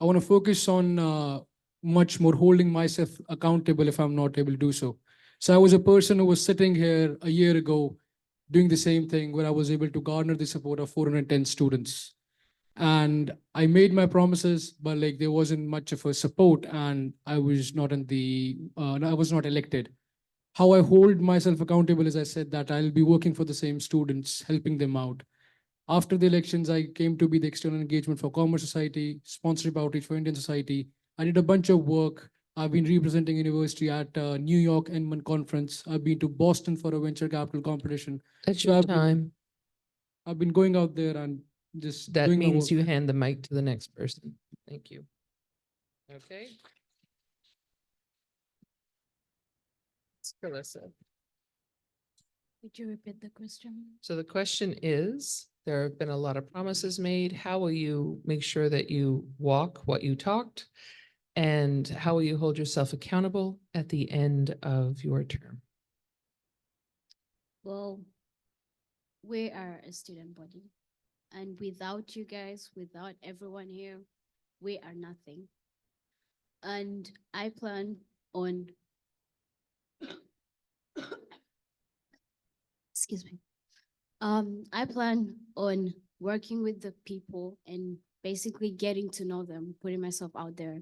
I want to focus on much more holding myself accountable if I'm not able to do so. So I was a person who was sitting here a year ago doing the same thing where I was able to garner the support of 410 students. And I made my promises, but like there wasn't much of a support and I was not I was not elected. How I hold myself accountable is I said that I'll be working for the same students, helping them out. After the elections, I came to be the external engagement for Commerce Society, sponsorship outreach for Indian Society. I did a bunch of work. I've been representing university at New York Enman Conference. I've been to Boston for a venture capital competition. That's So your I've been- time. I've been going out there and just That doing my means work. you hand the mic to the next person. Thank you. Okay. Alyssa. Would you repeat the question? So the question is, there have been a lot of promises made. How will you make sure that you walk what you talked? And how will you hold yourself accountable at the end of your term? Well, we are a student body, and without you guys, without everyone here, we are nothing. And I plan on excuse me. I plan on working with the people and basically getting to know them, putting myself out there,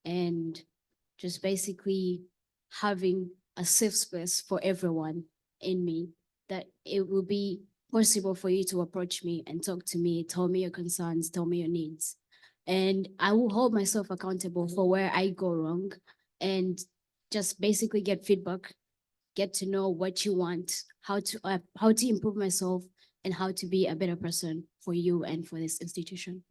and just basically having a safe space for everyone in me, that it will be possible for you to approach me and talk to me, tell me your concerns, tell me your needs. And I will hold myself accountable for where I go wrong and just basically get feedback, get to know what you want, how to improve myself, and how to be a better person for you and for this institution.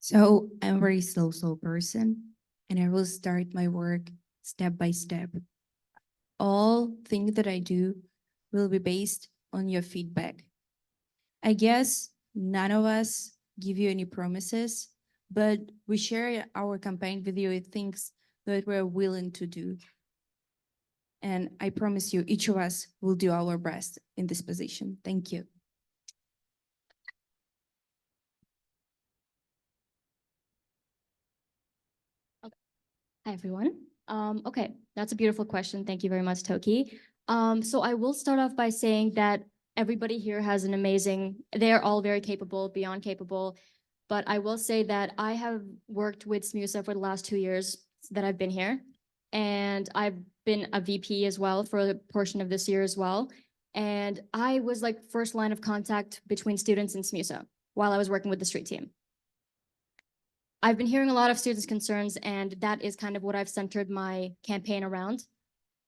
So I'm a very slow person, and I will start my work step by step. All things that I do will be based on your feedback. I guess none of us give you any promises, but we share our campaign with you with things that we're willing to do. And I promise you, each of us will do our best in this position. Thank you. Hi, everyone. Okay, that's a beautiful question. Thank you very much, Toki. So I will start off by saying that everybody here has an amazing, they're all very capable, beyond capable. But I will say that I have worked with SMUSA for the last 2 years that I've been here. And I've been a VP as well for a portion of this year as well. And I was like first line of contact between students and SMUSA while I was working with the street team. I've been hearing a lot of students' concerns, and that is kind of what I've centered my campaign around.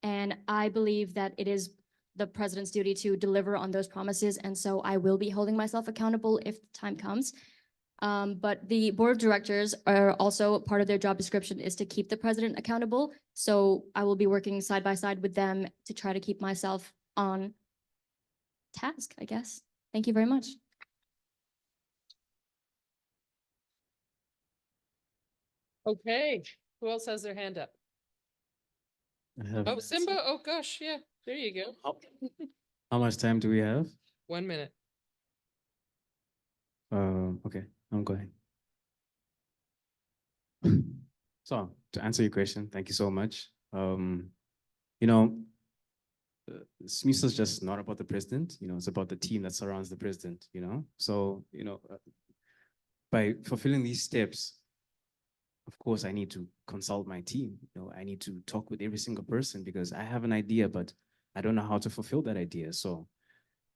And I believe that it is the president's duty to deliver on those promises. And so I will be holding myself accountable if the time comes. But the board of directors are also part of their job description is to keep the president accountable. So I will be working side by side with them to try to keep myself on task, I guess. Thank you very much. Okay, who else has their hand up? Oh, Simba, oh gosh, yeah, there you go. How much time do we have? 1 minute. Okay, I'm going. So to answer your question, thank you so much. You know, SMUSA is just not about the president, it's about the team that surrounds the president, So, by fulfilling these steps, of course, I need to consult my team. I need to talk with every single person because I have an idea, but I don't know how to fulfill that idea. So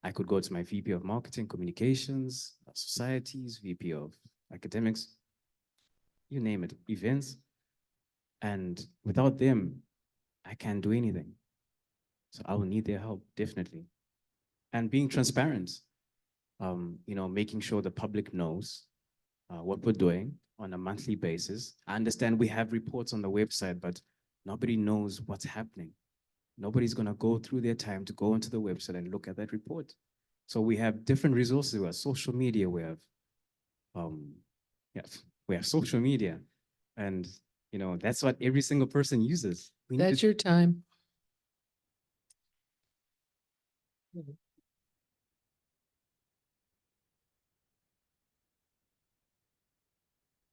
I could go to my VP of marketing, communications, societies, VP of academics, you name it, events. And without them, I can't do anything. So I will need their help, definitely. And being transparent, making sure the public knows what we're doing on a monthly basis. I understand we have reports on the website, but nobody knows what's happening. Nobody's gonna go through their time to go onto the website and look at that report. So we have different resources. We have social media, we have social media. And that's what every single person uses. We need That's to your time.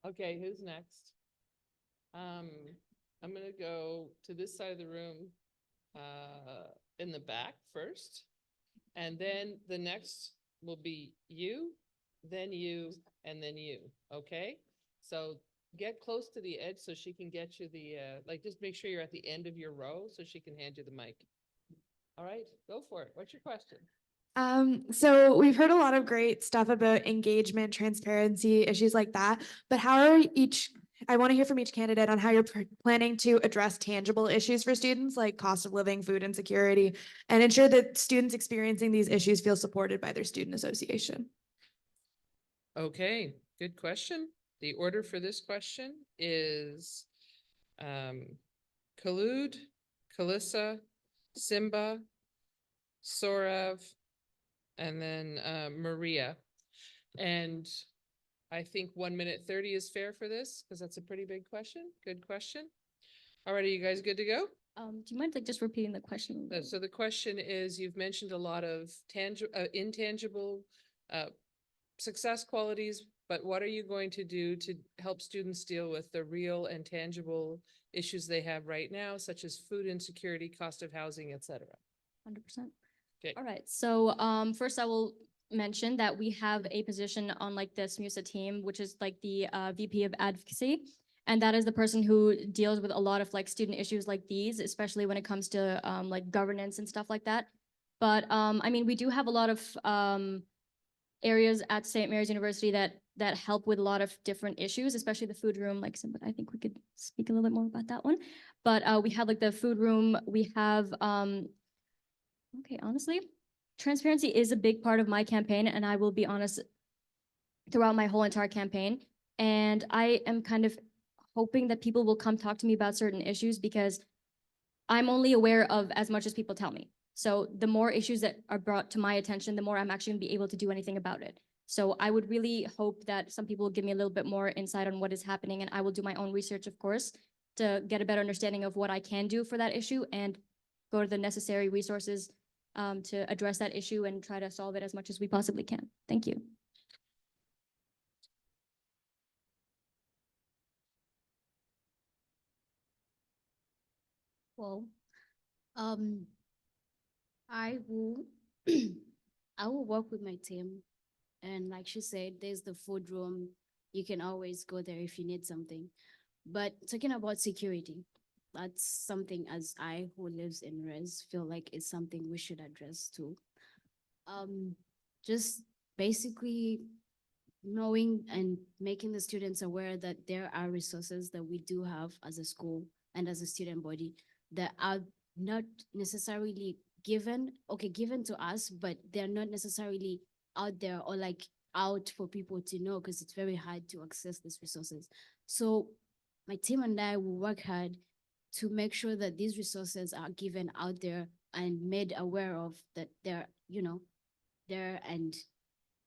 Okay, who's next? I'm gonna go to this side of the room, in the back first. And then the next will be you, and then you, okay? So get close to the edge so she can get you the, just make sure you're at the end of your row so she can hand you the mic. All right, go for it. What's your question? So we've heard a lot of great stuff about engagement, transparency, issues like that, but I want to hear from each candidate on how you're planning to address tangible issues for students like cost of living, food insecurity, and ensure that students experiencing these issues feel supported by their student association. Okay, good question. The order for this question is Khalud, Kalissa, Simba, Sorav, and then Maria. And I think 1 minute 30 is fair for this because that's a pretty big question. Good question. All right, are you guys good to go? Do you mind just repeating the question? So the question is, you've mentioned a lot of intangible success qualities, but what are you going to do to help students deal with the real and tangible issues they have right now, such as food insecurity, cost of housing, etc.? 100%. Okay. All right. So first I will mention that we have a position on the SMUSA team, which is the VP of advocacy. And that is the person who deals with a lot of student issues like these, especially when it comes to governance and stuff like that. But I mean, we do have a lot of areas at St. Mary's University that help with a lot of different issues, especially the food room. But I think we could speak a little bit more about that one. But we have the food room. We have okay, honestly, transparency is a big part of my campaign, and I will be honest throughout my whole entire campaign. And I am kind of hoping that people will come talk to me about certain issues because I'm only aware of as much as people tell me. So the more issues that are brought to my attention, the more I'm actually gonna be able to do anything about it. So I would really hope that some people will give me a little bit more insight on what is happening, and I will do my own research, of course, to get a better understanding of what I can do for that issue and go to the necessary resources to address that issue and try to solve it as much as we possibly can. Thank you. Well, I will I will work with my team, and like she said, there's the food room. You can always go there if you need something. But talking about security, that's something as I who lives in res feel like it's something we should address too. Just basically knowing and making the students aware that there are resources that we do have as a school and as a student body that are not necessarily given to us, but they're not necessarily out there or out for people to know because it's very hard to access these resources. So my team and I will work hard to make sure that these resources are given out there and made aware of, that they're, there and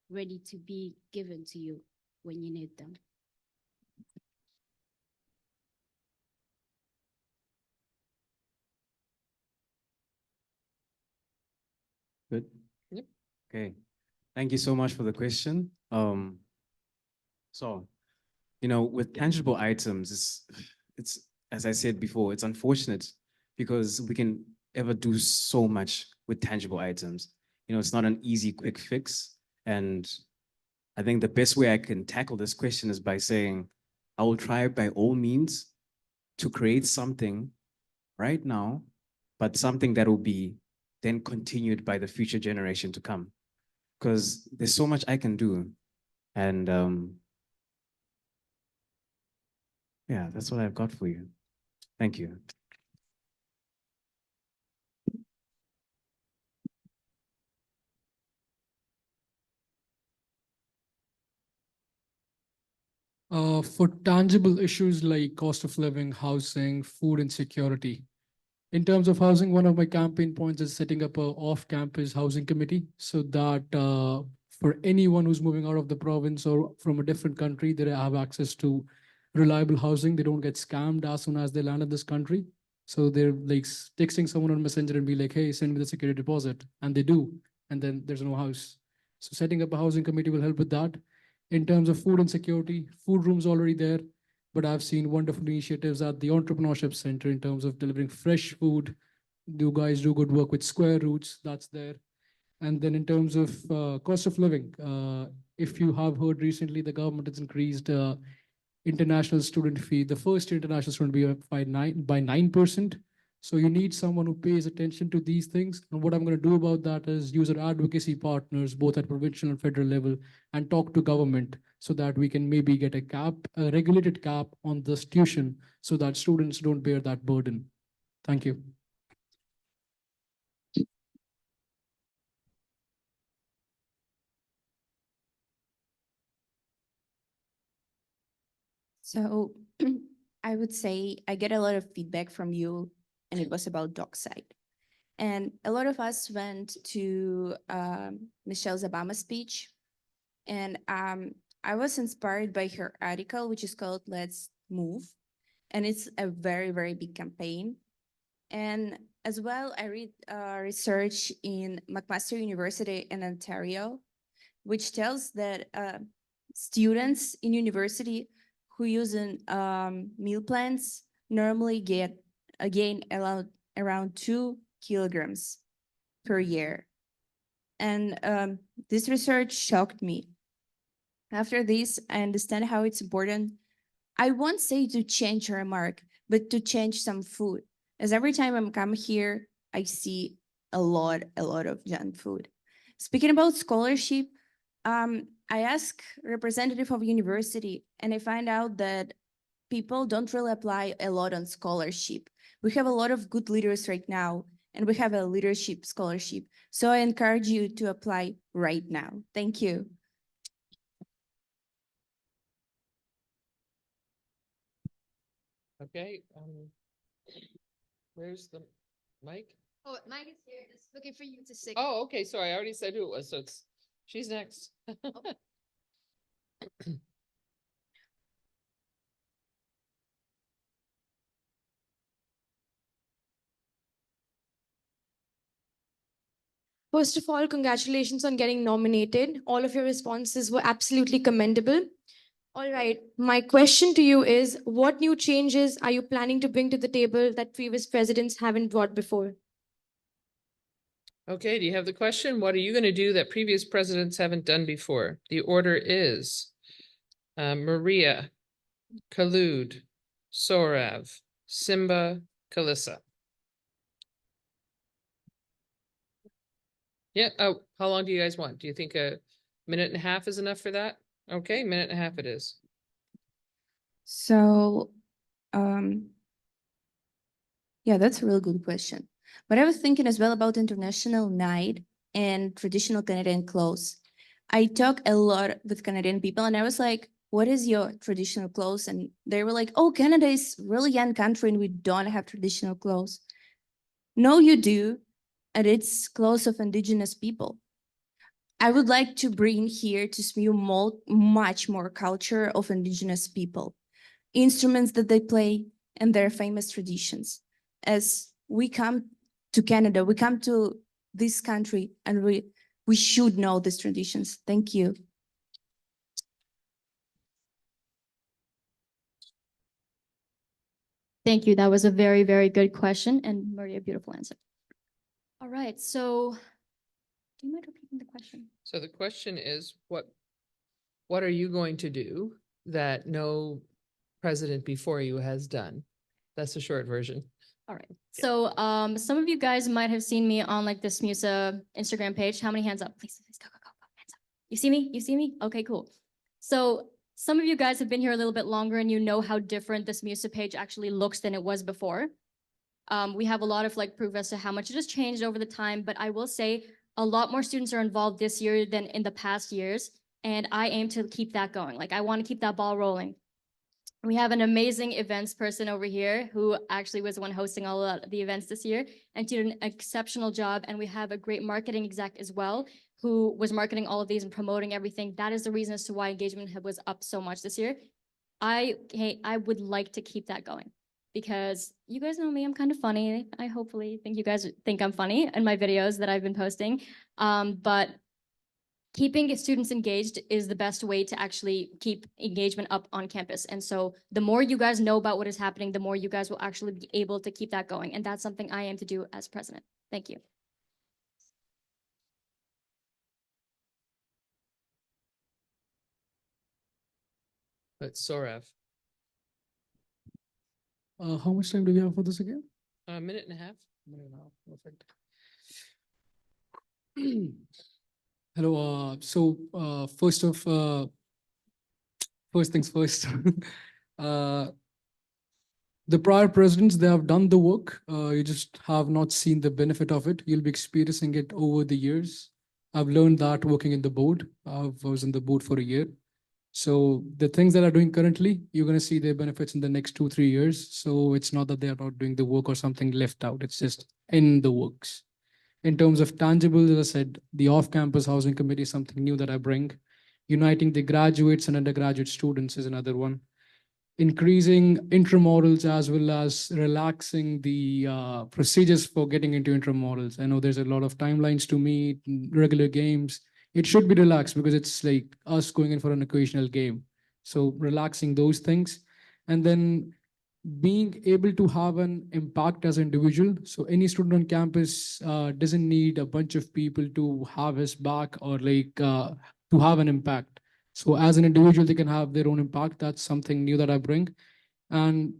ready to be given to you when you need them. Good. Yep. Okay. Thank you so much for the question. So, with tangible items, it's, as I said before, it's unfortunate because we can ever do so much with tangible items. It's not an easy, quick fix. And I think the best way I can tackle this question is by saying, I will try by all means to create something right now, but something that will be then continued by the future generation to come. Because there's so much I can do. And yeah, that's what I've got for you. Thank you. For tangible issues like cost of living, housing, food insecurity. In terms of housing, one of my campaign points is setting up a off-campus housing committee so that for anyone who's moving out of the province or from a different country, they have access to reliable housing. They don't get scammed as soon as they land in this country. So they're like texting someone on Messenger and be like, hey, send me the security deposit. And they do. And then there's no house. So setting up a housing committee will help with that. In terms of food insecurity, food rooms already there, but I've seen wonderful initiatives at the Entrepreneurship Center in terms of delivering fresh food. You guys do good work with Square Roots, that's there. And then in terms of cost of living, if you have heard recently, the government has increased international student fee, the first international student fee by 9%. So you need someone who pays attention to these things. And what I'm going to do about that is user advocacy partners, both at provincial and federal level, and talk to government so that we can maybe get a cap, a regulated cap on this tuition so that students don't bear that burden. Thank you. So I would say I get a lot of feedback from you, and it was about Dockside. And a lot of us went to Michelle Obama's speech, and I was inspired by her article, which is called Let's Move. And it's a very, very big campaign. And as well, I read research in McMaster University in Ontario, which tells that students in university who use meal plans normally gain around 2 kilograms per year. And this research shocked me. After this, I understand how it's important. I won't say to change your remark, but to change some food. As every time I come here, I see a lot of junk food. Speaking about scholarship, I asked representative of university, and I find out that people don't really apply a lot on scholarship. We have a lot of good leaders right now, and we have a leadership scholarship. So I encourage you to apply right now. Thank you. Okay, where's the mic? Oh, Mike is here, just looking for you to say. Oh, okay, sorry, I already said who it was, so she's next. First of all, congratulations on getting nominated. All of your responses were absolutely commendable. All right, my question to you is, what new changes are you planning to bring to the table that previous presidents haven't brought before? Okay, do you have the question? What are you going to do that previous presidents haven't done before? The order is Maria, Khalud, Sorav, Simba, Kalissa. Yeah, oh, how long do you guys want? Do you think a minute and a half is enough for that? Okay, minute and a half it is. So, yeah, that's a really good question. But I was thinking as well about International Night and traditional Canadian clothes. I talk a lot with Canadian people, and I was like, what is your traditional clothes? And they were like, oh, Canada is a really young country and we don't have traditional clothes. No, you do. And it's clothes of Indigenous people. I would like to bring here to SMU much more culture of indigenous people, instruments that they play, and their famous traditions. As we come to Canada, we come to this country, and we should know these traditions. Thank you. Thank you. That was a very, very good question, and Maria, beautiful answer. All right, so do you mind repeating the question? So the question is, what are you going to do that no president before you has done? That's the short version. All right. So some of you guys might have seen me on like this SMUSA Instagram page. How many hands up? Please, go, hands up. You see me? You see me? Okay, cool. So some of you guys have been here a little bit longer and you know how different this SMUSA page actually looks than it was before. We have a lot of like proof as to how much it has changed over the time, but I will say a lot more students are involved this year than in the past years. And I aim to keep that going. Like I want to keep that ball rolling. We have an amazing events person over here who actually was the one hosting all of the events this year and did an exceptional job. And we have a great marketing exec as well, who was marketing all of these and promoting everything. That is the reason as to why engagement was up so much this year. I would like to keep that going because you guys know me, I'm kind of funny. I hopefully think you guys think I'm funny in my videos that I've been posting. But keeping students engaged is the best way to actually keep engagement up on campus. And so the more you guys know about what is happening, the more you guys will actually be able to keep that going. And that's something I aim to do as president. Thank you. That's Sorav. How much time do we have for this again? A minute and a half. Minute and a half, perfect. Hello, first things first. The prior presidents, they have done the work. You just have not seen the benefit of it. You'll be experiencing it over the years. I've learned that working in the board. I was in the board for a year. So the things that are doing currently, you're going to see their benefits in the next 2-3 years. So it's not that they are not doing the work or something left out. It's just in the works. In terms of tangibles, as I said, the off-campus housing committee is something new that I bring. Uniting the graduates and undergraduate students is another one. Increasing intramurals as well as relaxing the procedures for getting into intramurals. I know there's a lot of timelines to meet, regular games. It should be relaxed because it's like us going in for an occasional game. So relaxing those things. And then being able to have an impact as an individual. So any student on campus doesn't need a bunch of people to have his back or like to have an impact. So as an individual, they can have their own impact. That's something new that I bring. And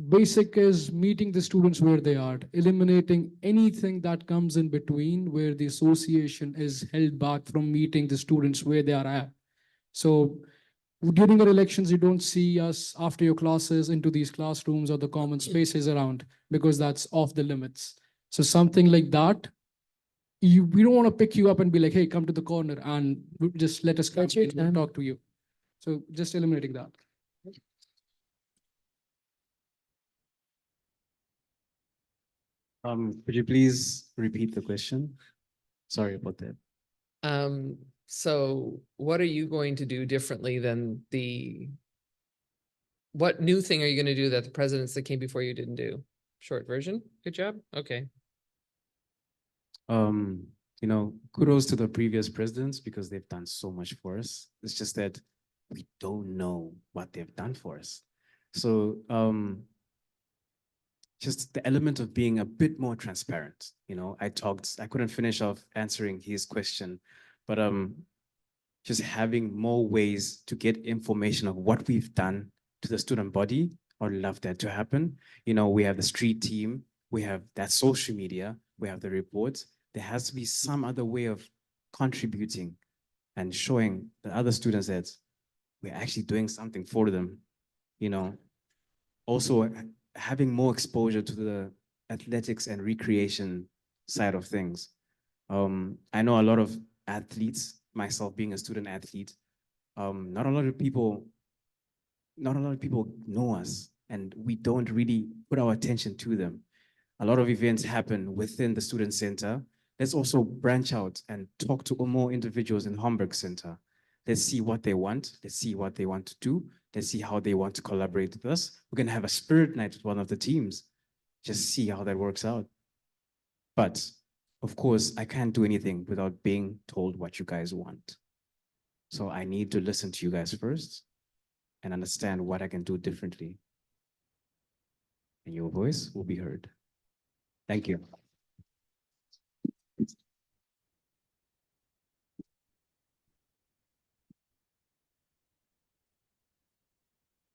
basic is meeting the students where they are, eliminating anything that comes in between where the association is held back from meeting the students where they are at. So during our elections, you don't see us after your classes into these classrooms or the common spaces around because that's off the limits. So something like that, we don't want to pick you up and be like, hey, come to the corner and just let us come and talk to you. So just eliminating that. Could you please repeat the question? Sorry about that. So what are you going to do differently than what new thing are you going to do that the presidents that came before you didn't do? Short version. Good job. Okay. Kudos to the previous presidents because they've done so much for us. It's just that we don't know what they've done for us. So just the element of being a bit more transparent. I couldn't finish off answering his question, but just having more ways to get information of what we've done to the student body. I would love that to happen. We have the street team, we have that social media, we have the reports. There has to be some other way of contributing and showing the other students that we're actually doing something for them. Also having more exposure to the athletics and recreation side of things. I know a lot of athletes, myself being a student athlete, not a lot of people know us and we don't really put our attention to them. A lot of events happen within the student center let's also branch out and talk to more individuals in Hamburg Center. Let's see what they want. Let's see what they want to do. Let's see how they want to collaborate with us. We're going to have a spirit night with one of the teams. Just see how that works out. But of course, I can't do anything without being told what you guys want. So I need to listen to you guys first and understand what I can do differently. And your voice will be heard. Thank you.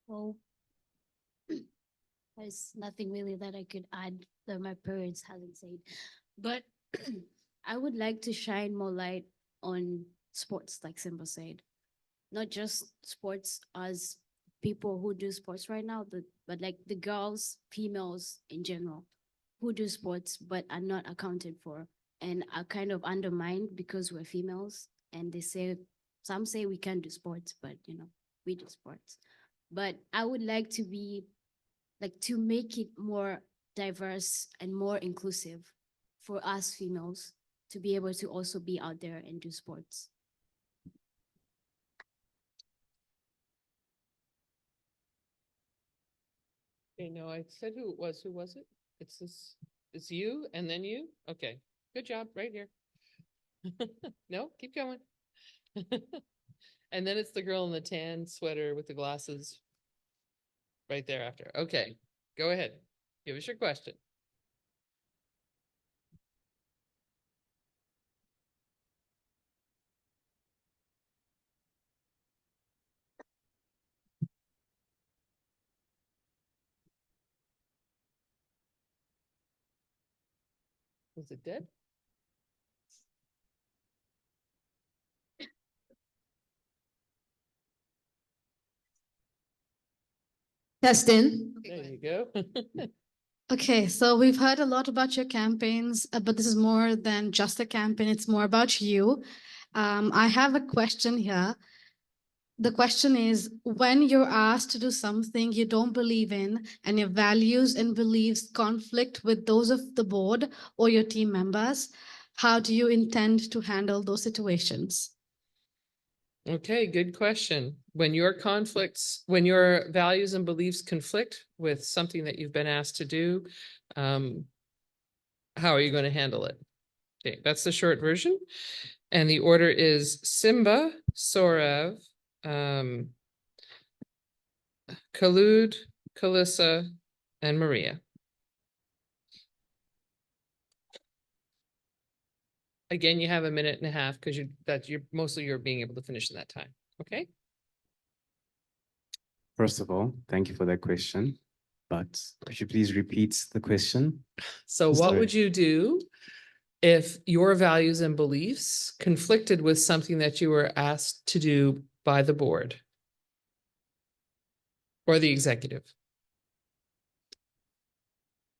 Well, there's nothing really that I could add that my parents hasn't said. But I would like to shine more light on sports, like Simba said. Not just sports as people who do sports right now, but like the girls, females in general, who do sports but are not accounted for and are kind of undermined because we're females. And they say, some say we can't do sports, but we do sports. But I would like to be to make it more diverse and more inclusive for us females to be able to also be out there and do sports. Okay, no, I said who it was. Who was it? It's you and then you? Okay, good job, right here. No, keep going. And then it's the girl in the tan sweater with the glasses. Right there after. Okay, go ahead. Give us your question. Was it dead? Testing. There you go. Okay, so we've heard a lot about your campaigns, but this is more than just a campaign. It's more about you. I have a question here. The question is, when you're asked to do something you don't believe in and your values and beliefs conflict with those of the board or your team members, how do you intend to handle those situations? Okay, good question. When your values and beliefs conflict with something that you've been asked to do, how are you going to handle it? Okay, that's the short version. And the order is Simba, Sorav, Khalud, Kalissa, and Maria. Again, you have a minute and a half because you're mostly being able to finish in that time. Okay. First of all, thank you for that question. But could you please repeat the question? So what Sorry. would you do if your values and beliefs conflicted with something that you were asked to do by the board or the executive?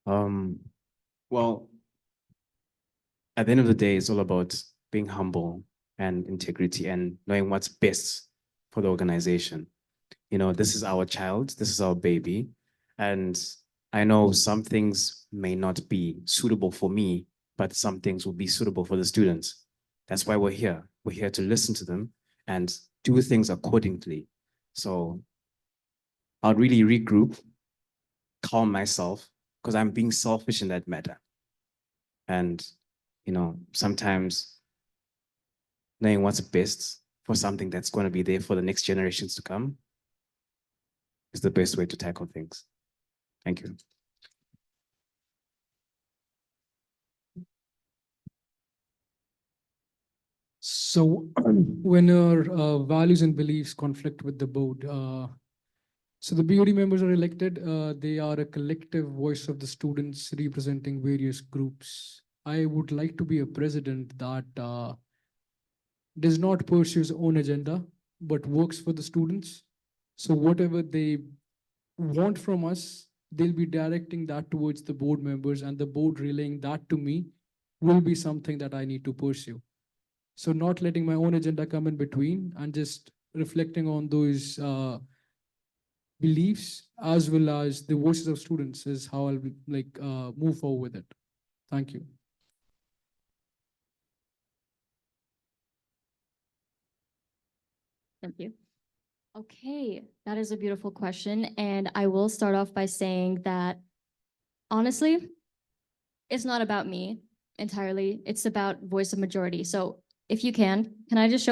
Well, at the end of the day, it's all about being humble and integrity and knowing what's best for the organization. This is our child, this is our baby. And I know some things may not be suitable for me, but some things will be suitable for the students. That's why we're here. We're here to listen to them and do things accordingly. So I'll really regroup, calm myself, because I'm being selfish in that matter. And sometimes knowing what's best for something that's going to be there for the next generations to come is the best way to tackle things. Thank you. So when our values and beliefs conflict with the board, so the BOD members are elected. They are a collective voice of the students representing various groups. I would like to be a president that does not pursue his own agenda, but works for the students. So whatever they want from us, they'll be directing that towards the board members, and the board relaying that to me will be something that I need to pursue. So not letting my own agenda come in between and just reflecting on those beliefs as well as the voices of students is how I'll move forward with it. Thank you. Thank you. Okay, that is a beautiful question. And I will start off by saying that honestly, it's not about me entirely. It's about voice of majority. So if you can I just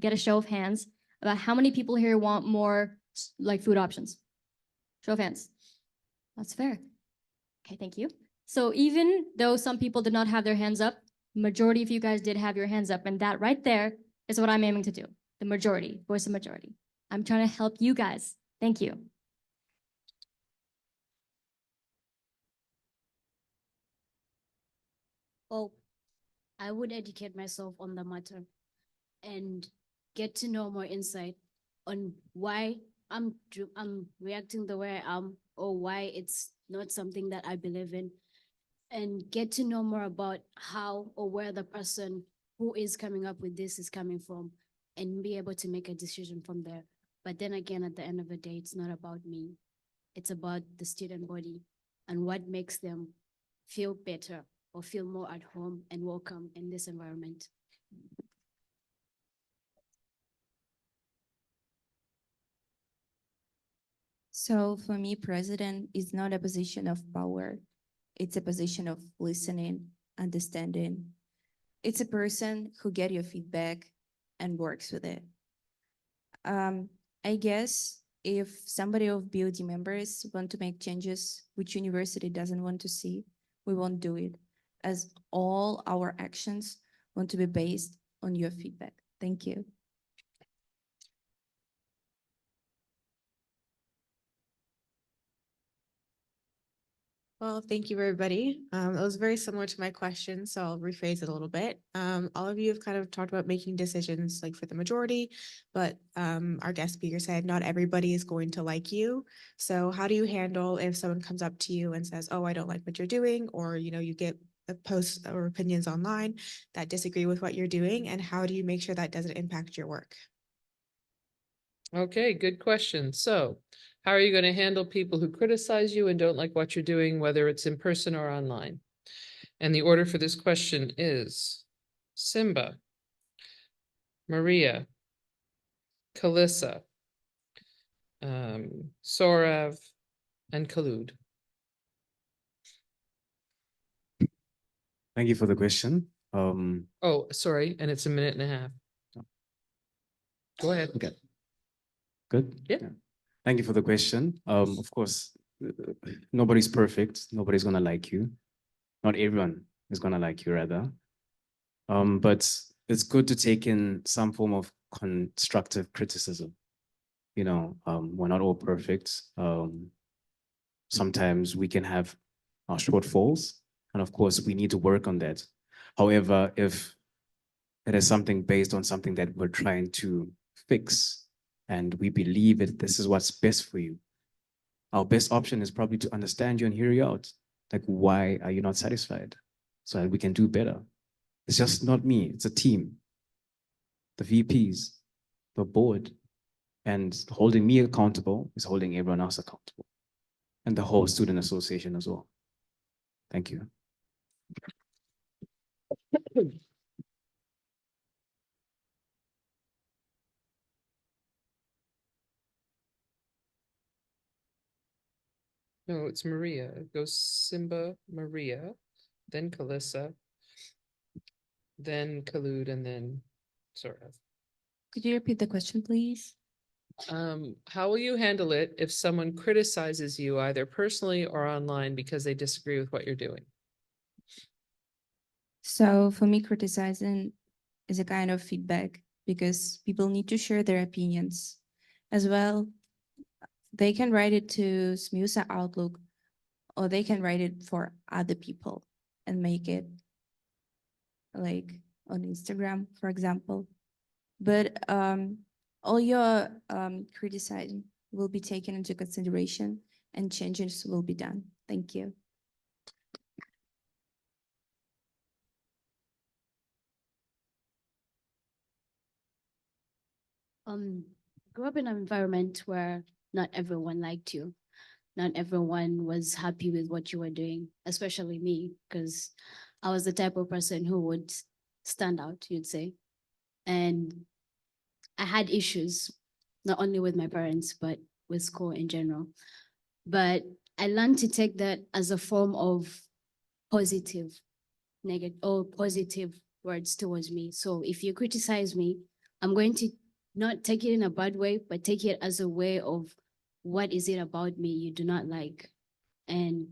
get a show of hands about how many people here want more like food options? Show of hands. That's fair. Okay, thank you. So even though some people did not have their hands up, majority of you guys did have your hands up, and that right there is what I'm aiming to do. The majority, voice of majority. I'm trying to help you guys. Thank you. Well, I would educate myself on the matter and get to know more insight on why I'm reacting the way I am, or why it's not something that I believe in, and get to know more about how or where the person who is coming up with this is coming from, and be able to make a decision from there. But then again, at the end of the day, it's not about me. It's about the student body and what makes them feel better or feel more at home and welcome in this environment. So for me, president is not a position of power. It's a position of listening, understanding. It's a person who get your feedback and works with it. I guess if somebody of BOD members want to make changes which university doesn't want to see, we won't do it, as all our actions want to be based on your feedback. Thank you. Well, thank you, everybody. It was very similar to my question, so I'll rephrase it a little bit. All of you have kind of talked about making decisions like for the majority, but our guest speaker said not everybody is going to like you. So how do you handle if someone comes up to you and says, "Oh, I don't like what you're doing," or you get posts or opinions online that disagree with what you're doing, and how do you make sure that doesn't impact your work? Okay, good question. So how are you going to handle people who criticize you and don't like what you're doing, whether it's in person or online? And the order for this question is Simba, Maria, Kalissa, Sorav, and Khalud. Thank you for the question. Oh, sorry, and it's a minute and a half. Go ahead. Okay. Good? Yeah. Thank you for the question. Of course, nobody's perfect. Nobody's gonna like you. Not everyone is gonna like you, rather. But it's good to take in some form of constructive criticism. We're not all perfect. Sometimes we can have our shortfalls, and of course, we need to work on that. However, if it is something based on something that we're trying to fix, and we believe that this is what's best for you, our best option is probably to understand you and hear you out. Like, why are you not satisfied? So that we can do better. It's just not me, it's a team. The VPs, the board, and holding me accountable is holding everyone else accountable. And the whole student association as well. Thank you. No, it's Maria. It goes Simba, Maria, then Kalissa, then Khalud, and then Sorav. Could you repeat the question, please? How will you handle it if someone criticizes you either personally or online because they disagree with what you're doing? So for me, criticizing is a kind of feedback because people need to share their opinions as well. They can write it to Smusa Outlook, or they can write it for other people and make it like on Instagram, for example. But all your criticizing will be taken into consideration and changes will be done. Thank you. Grew up in an environment where not everyone liked you. Not everyone was happy with what you were doing, especially me, because I was the type of person who would stand out, you'd say. And I had issues, not only with my parents, but with school in general. But I learned to take that as a form of positive, negative, or positive words towards me. So if you criticize me, I'm going to not take it in a bad way, but take it as a way of what is it about me you do not like, and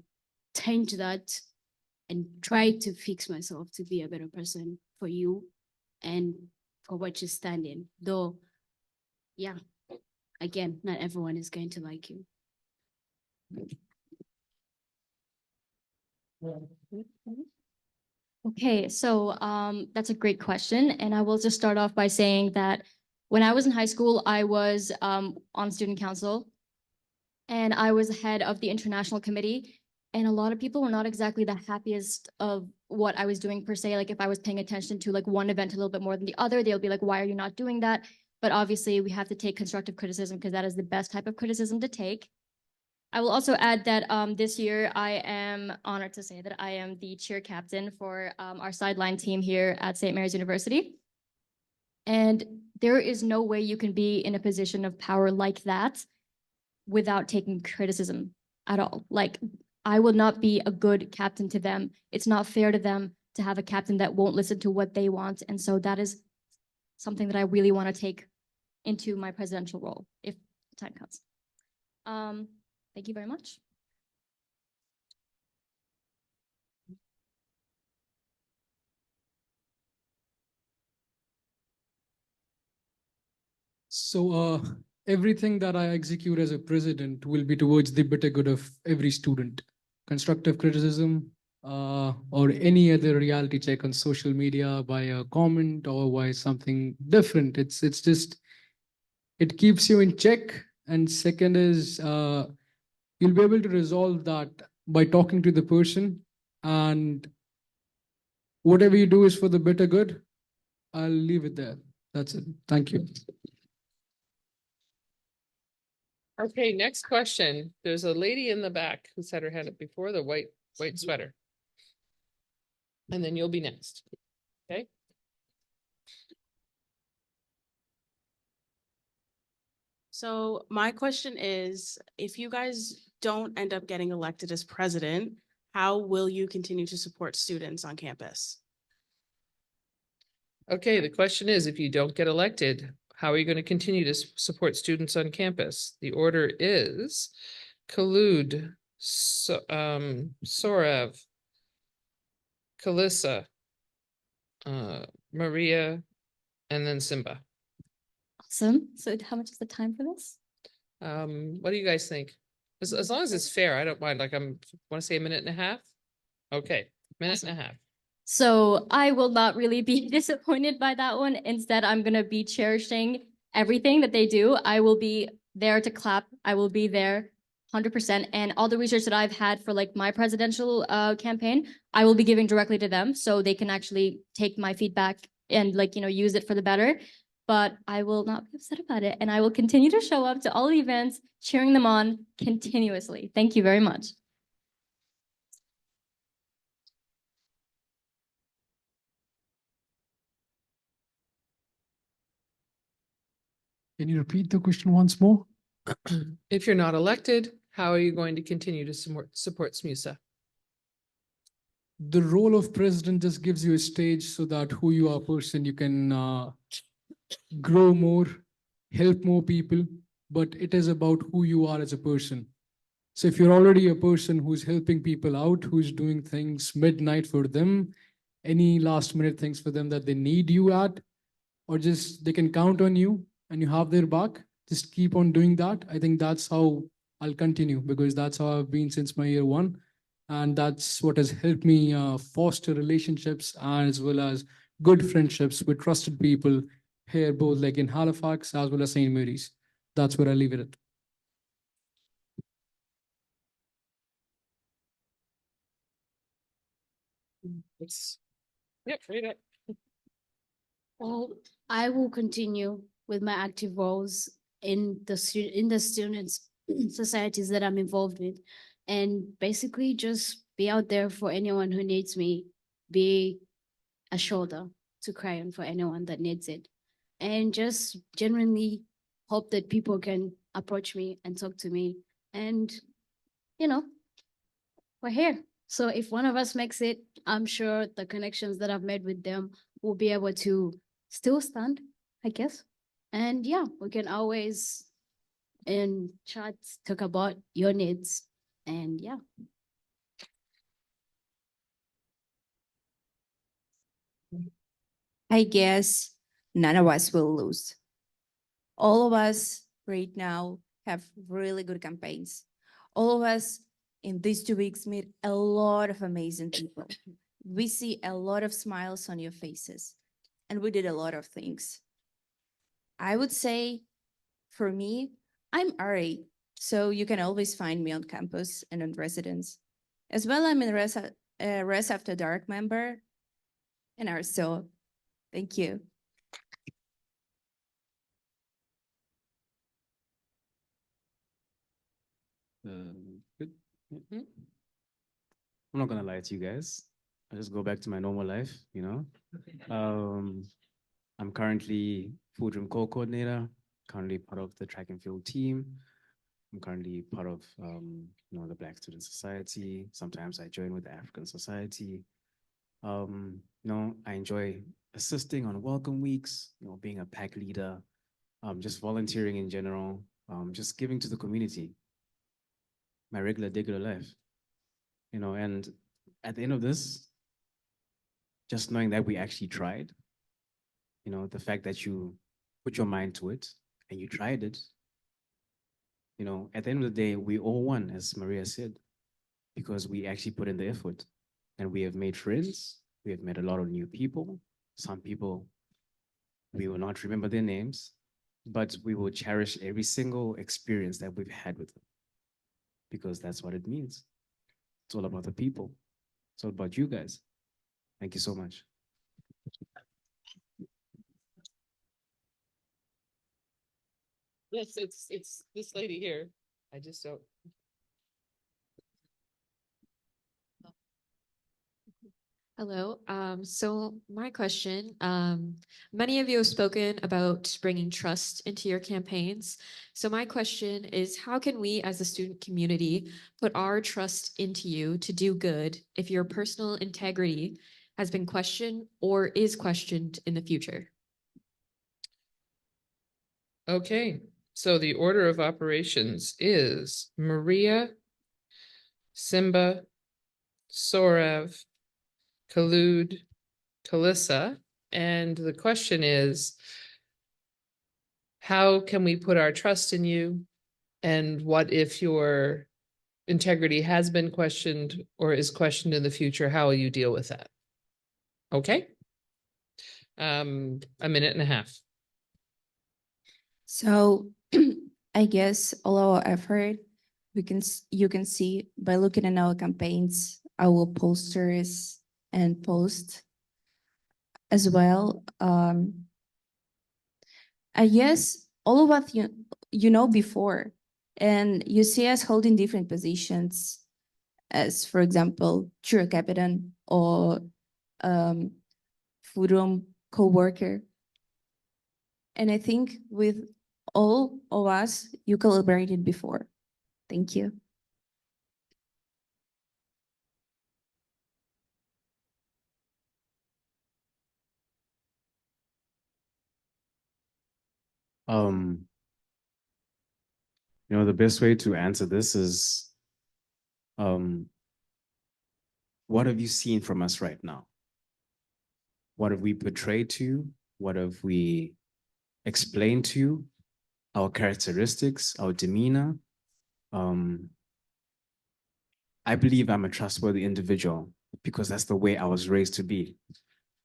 change that and try to fix myself to be a better person for you and for what you stand in. Though, yeah, again, not everyone is going to like you. Okay, so that's a great question. And I will just start off by saying that when I was in high school, I was on student council and I was head of the international committee. And a lot of people were not exactly the happiest of what I was doing per se. Like if I was paying attention to like one event a little bit more than the other, they'll be like, why are you not doing that? But obviously we have to take constructive criticism because that is the best type of criticism to take. I will also add that this year I am honored to say that I am the cheer captain for our sideline team here at St. Mary's University. And there is no way you can be in a position of power like that without taking criticism at all. Like, I will not be a good captain to them. It's not fair to them to have a captain that won't listen to what they want. And so that is something that I really want to take into my presidential role if the time comes. Thank you very much. So everything that I execute as a president will be towards the better good of every student. Constructive criticism or any other reality check on social media by a comment or by something different. It's just, it keeps you in check. And second is you'll be able to resolve that by talking to the person, and whatever you do is for the better good. I'll leave it there. That's it. Thank you. Okay, next question. There's a lady in the back who's had her hand up before, the white sweater. And then you'll be next. Okay? So my question is, if you guys don't end up getting elected as president, how will you continue to support students on campus? Okay, the question is, if you don't get elected, how are you going to continue to support students on campus? The order is Khalud, Sorav, Kalissa, Maria, and then Simba. Awesome. So how much is the time for this? What do you guys think? As long as it's fair, I don't mind. Like, want to say a minute and a half? Okay, minute and a half. So I will not really be disappointed by that one. Instead, I'm going to be cherishing everything that they do. I will be there to clap. I will be there 100%. And all the research that I've had for like my presidential campaign, I will be giving directly to them so they can actually take my feedback and like, use it for the better. But I will not be upset about it. And I will continue to show up to all the events, cheering them on continuously. Thank you very much. Can you repeat the question once more? If you're not elected, how are you going to continue to support SMUSA? The role of president just gives you a stage so that who you are person, you can grow more, help more people, but it is about who you are as a person. So if you're already a person who's helping people out, who's doing things midnight for them, any last minute things for them that they need you at, or just they can count on you and you have their back, just keep on doing that. I think that's how I'll continue, because that's how I've been since my year one. And that's what has helped me foster relationships as well as good friendships with trusted people here, both like in Halifax as well as St. Mary's. That's where I leave it at. Yep, read it. Well, I will continue with my active roles in the students' societies that I'm involved with, and basically just be out there for anyone who needs me, be a shoulder to cry on for anyone that needs it. and just genuinely hope that people can approach me and talk to me. And, you know, we're here. So if one of us makes it, I'm sure the connections that I've made with them will be able to still stand, I guess. And yeah, we can always in chats talk about your needs. And yeah. I guess none of us will lose. All of us right now have really good campaigns. All of us in these 2 weeks meet a lot of amazing people. We see a lot of smiles on your faces, and we did a lot of things. I would say for me, I'm RA, so you can always find me on campus and on residence. As well, I'm a Res After Dark member and RSO. Thank you. Good. I'm not gonna lie to you guys. I just go back to my normal life, you know. I'm currently food room co-coordinator, currently part of the track and field team. I'm currently part of the Black Student Society. Sometimes I join with the African Society. I enjoy assisting on welcome weeks, being a pack leader, just volunteering in general, just giving to the community, my regular life, and at the end of this, just knowing that we actually tried, the fact that you put your mind to it and you tried it, at the end of the day, we all won, as Maria said, because we actually put in the effort and we have made friends. We have met a lot of new people. Some people, we will not remember their names, but we will cherish every single experience that we've had with them because that's what it means. It's all about the people. It's all about you guys. Thank you so much. Yes, it's this lady here. I just don't. Hello. So my question, many of you have spoken about bringing trust into your campaigns. So my question is, how can we as a student community put our trust into you to do good if your personal integrity has been questioned or is questioned in the future? Okay, so the order of operations is Maria, Simba, Sorav, Khalud, Kalissa, and the question is, how can we put our trust in you? And what if your integrity has been questioned or is questioned in the future? How will you deal with that? Okay. A minute and a half. So I guess all our effort you can see by looking at our campaigns, our posters and posts as well. I guess all of us you know before, and you see us holding different positions, as for example, Jura Captain or food room co-worker. And I think with all of us, you collaborated before. Thank you. The best way to answer this is, what have you seen from us right now? What have we portrayed to you? What have we explained to you? Our characteristics, our demeanor. I believe I'm a trustworthy individual because that's the way I was raised to be.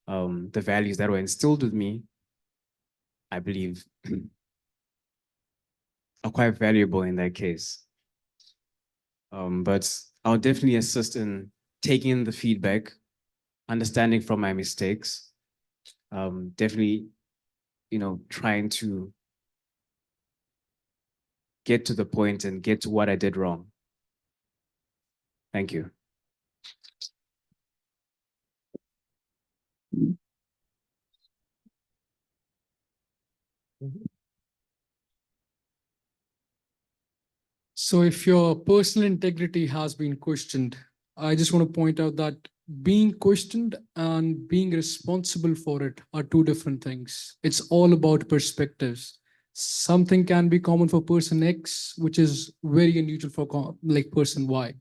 The values that were instilled with me, I believe, are quite valuable in that case. But I'll definitely assist in taking in the feedback, understanding from my mistakes, definitely, trying to get to the point and get to what I did wrong. Thank you. So if your personal integrity has been questioned, I just want to point out that being questioned and being responsible for it are two different things. It's all about perspectives. Something can be common for person X, which is very unusual for like person Y.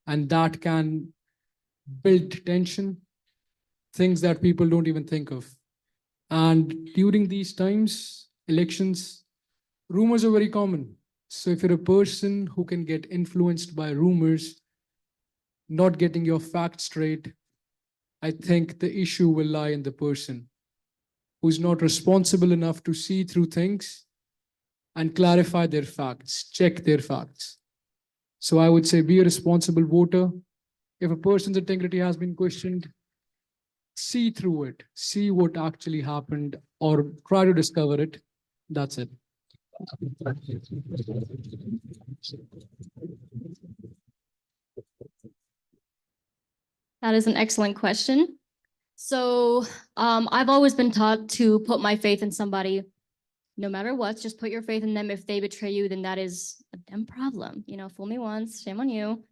And that can build tension, things that people don't even think of. And during these times, elections, rumors are very common. So if you're a person who can get influenced by rumors, not getting your facts straight, I think the issue will lie in the person who's not responsible enough to see through things and clarify their facts, check their facts. So I would say be a responsible voter. If a person's integrity has been questioned, see through it, see what actually happened, or try to discover it. That's it. That is an excellent question. So I've always been taught to put my faith in somebody, no matter what, just put your faith in them. If they betray you, then that is a damn problem. You know, fool me once, shame on you.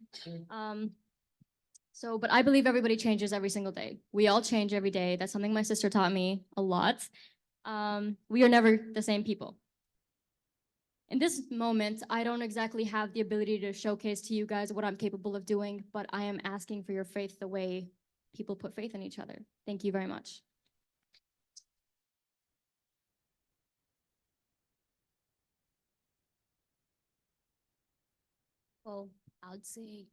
But I believe everybody changes every single day. We all change every day. That's something my sister taught me a lot. We are never the same people. In this moment, I don't exactly have the ability to showcase to you guys what I'm capable of doing, but I am asking for your faith the way people put faith in each other. Thank you very much. Well, I would say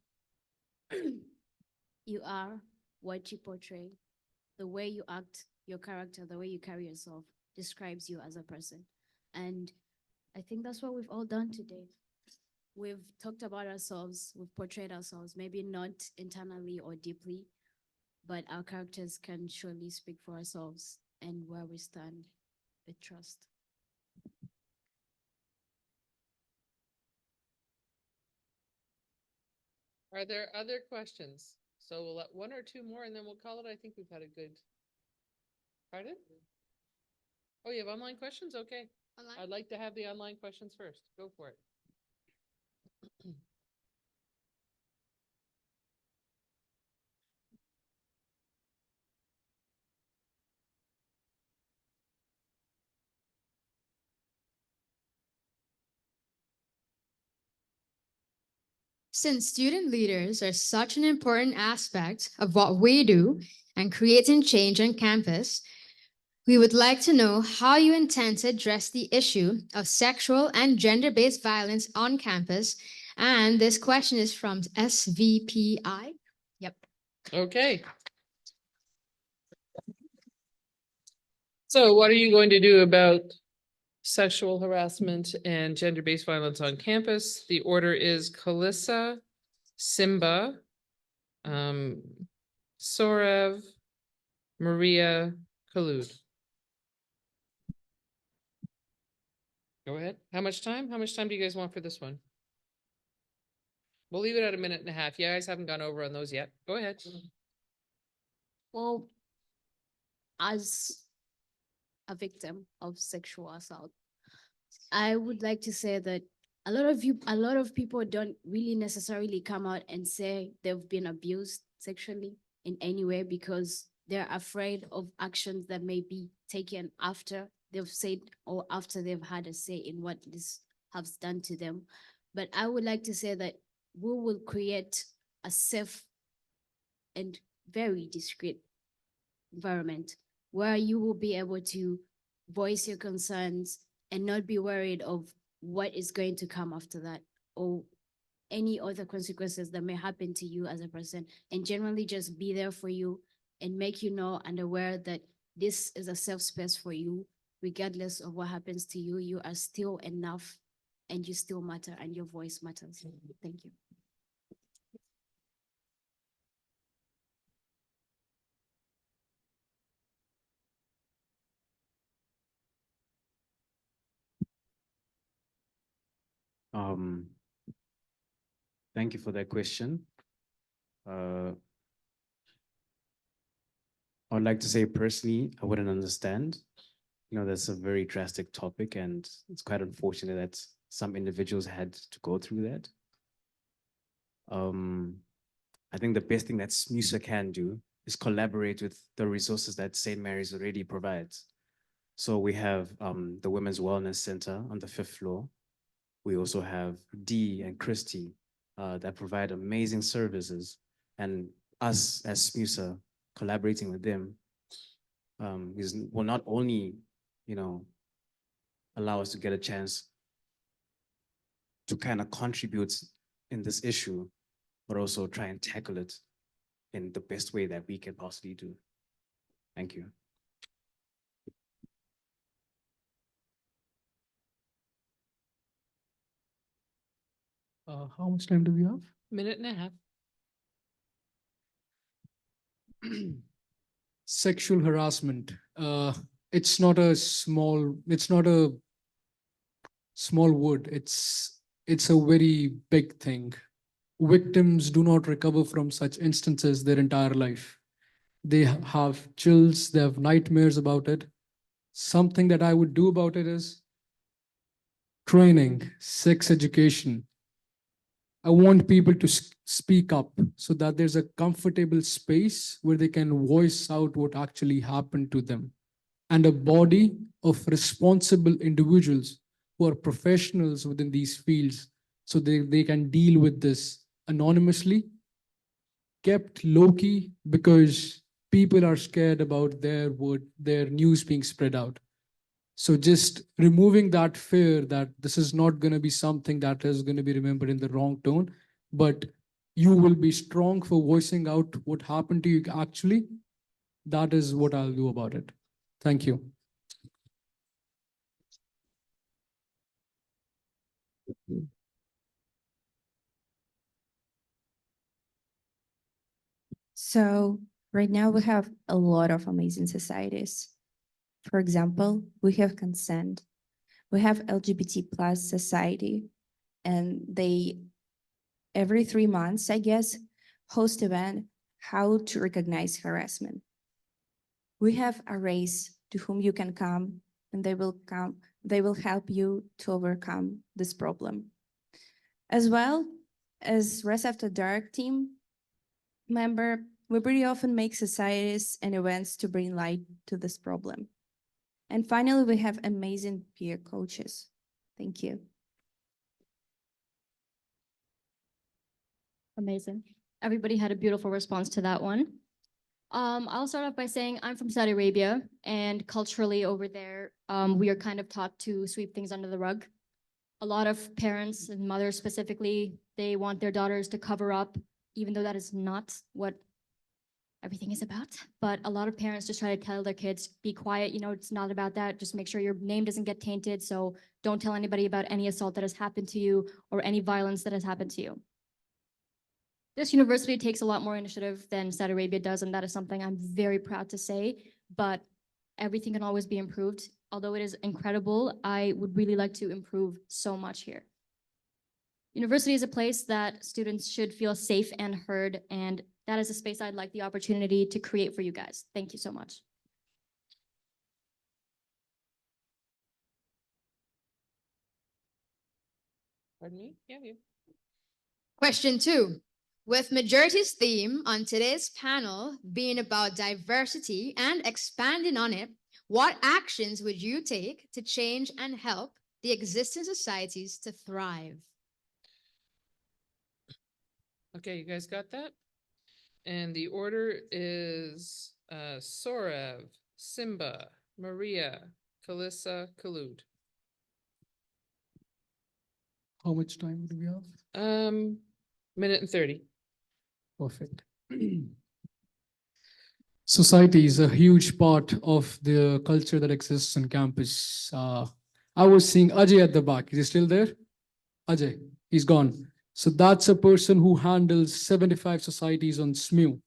you are what you portray. The way you act, your character, the way you carry yourself describes you as a person. And I think that's what we've all done today. We've talked about ourselves, we've portrayed ourselves, maybe not internally or deeply, but our characters can surely speak for ourselves and where we stand with trust. Are there other questions? So we'll let one or two more and then we'll call it. I think we've had a good. Pardon? Oh, you have online questions? Okay. I'd like to have the online questions first. Go for it. Since student leaders are such an important aspect of what we do and creating change on campus, we would like to know how you intend to address the issue of sexual and gender-based violence on campus. And this question is from SVPI. Yep. Okay. So what are you going to do about sexual harassment and gender-based violence on campus? The order is Kalissa, Simba, Sorev, Maria, Khalud. Go ahead. How much time? How much time do you guys want for this one? We'll leave it at 1.5 minutes. You guys haven't gone over on those yet. Go ahead. Well, as a victim of sexual assault, I would like to say that a lot of people don't really necessarily come out and say they've been abused sexually in any way because they're afraid of actions that may be taken after they've said or after they've had a say in what this has done to them. But I would like to say that we will create a safe and very discreet environment where you will be able to voice your concerns and not be worried of what is going to come after that or any other consequences that may happen to you as a person, and generally just be there for you and make you know and aware that this is a safe space for you. Regardless of what happens to you, you are still enough and you still matter and your voice matters. Thank you. Thank you for that question. I would like to say personally, I wouldn't understand that's a very drastic topic, and it's quite unfortunate that some individuals had to go through that. I think the best thing that SMUSA can do is collaborate with the resources that St. Mary's already provides. So we have the Women's Wellness Center on the 5th floor. We also have Dee and Christy that provide amazing services, and us as SMUSA collaborating with them will not only, allow us to get a chance to kind of contribute in this issue, but also try and tackle it in the best way that we can possibly do. Thank you. How much time do we have? Minute and a half. Sexual harassment. It's not a small word. It's a very big thing. Victims do not recover from such instances their entire life. They have chills, they have nightmares about it. Something that I would do about it is training, sex education. I want people to speak up so that there's a comfortable space where they can voice out what actually happened to them, and a body of responsible individuals who are professionals within these fields so they can deal with this anonymously, kept low-key, because people are scared about their news being spread out. So just removing that fear that this is not going to be something that is going to be remembered in the wrong tone, but you will be strong for voicing out what happened to you actually. That is what I'll do about it. Thank you. So right now we have a lot of amazing societies. For example, we have Consent, we have LGBT plus society, and they every 3 months, I guess, host event how to recognize harassment. We have a race to whom you can come, and they will help you to overcome this problem. As well as Rest After Dark team member, we pretty often make societies and events to bring light to this problem. And finally, we have amazing peer coaches. Thank you. Amazing. Everybody had a beautiful response to that one. I'll start off by saying I'm from Saudi Arabia, and culturally over there, we are kind of taught to sweep things under the rug. A lot of parents and mothers specifically, they want their daughters to cover up, even though that is not what everything is about. But a lot of parents just try to tell their kids, be quiet, it's not about that. Just make sure your name doesn't get tainted. So don't tell anybody about any assault that has happened to you or any violence that has happened to you. This university takes a lot more initiative than Saudi Arabia does, and that is something I'm very proud to say, but everything can always be improved. Although it is incredible, I would really like to improve so much here. University is a place that students should feel safe and heard, and that is a space I'd like the opportunity to create for you guys. Thank you so much. Pardon me? Yeah, you. Question 2. With majority's theme on today's panel being about diversity and expanding on it, what actions would you take to change and help the existing societies to thrive? Okay, you guys got that? And the order is Sorav, Simba, Maria, Kalissa, Khalud. How much time do we have? Minute and 30. Perfect. Society is a huge part of the culture that exists on campus. I was seeing Ajay at the back. Is he still there? Ajay, he's gone. So that's a person who handles 75 societies on SMU.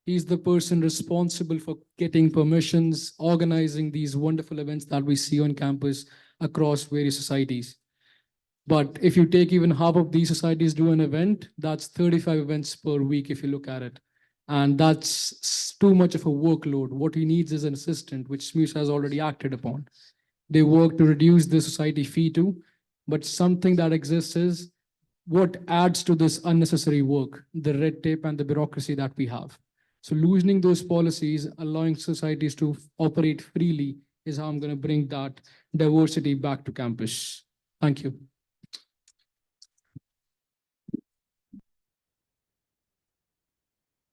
He's the person responsible for getting permissions, organizing these wonderful events that we see on campus across various societies. But if you take even half of these societies do an event, that's 35 events per week if you look at it. And that's too much of a workload. What he needs is an assistant, which SMUSA has already acted upon. They work to reduce the society fee too, but something that exists is what adds to this unnecessary work, the red tape and the bureaucracy that we have. So loosening those policies, allowing societies to operate freely is how I'm going to bring that diversity back to campus. Thank you.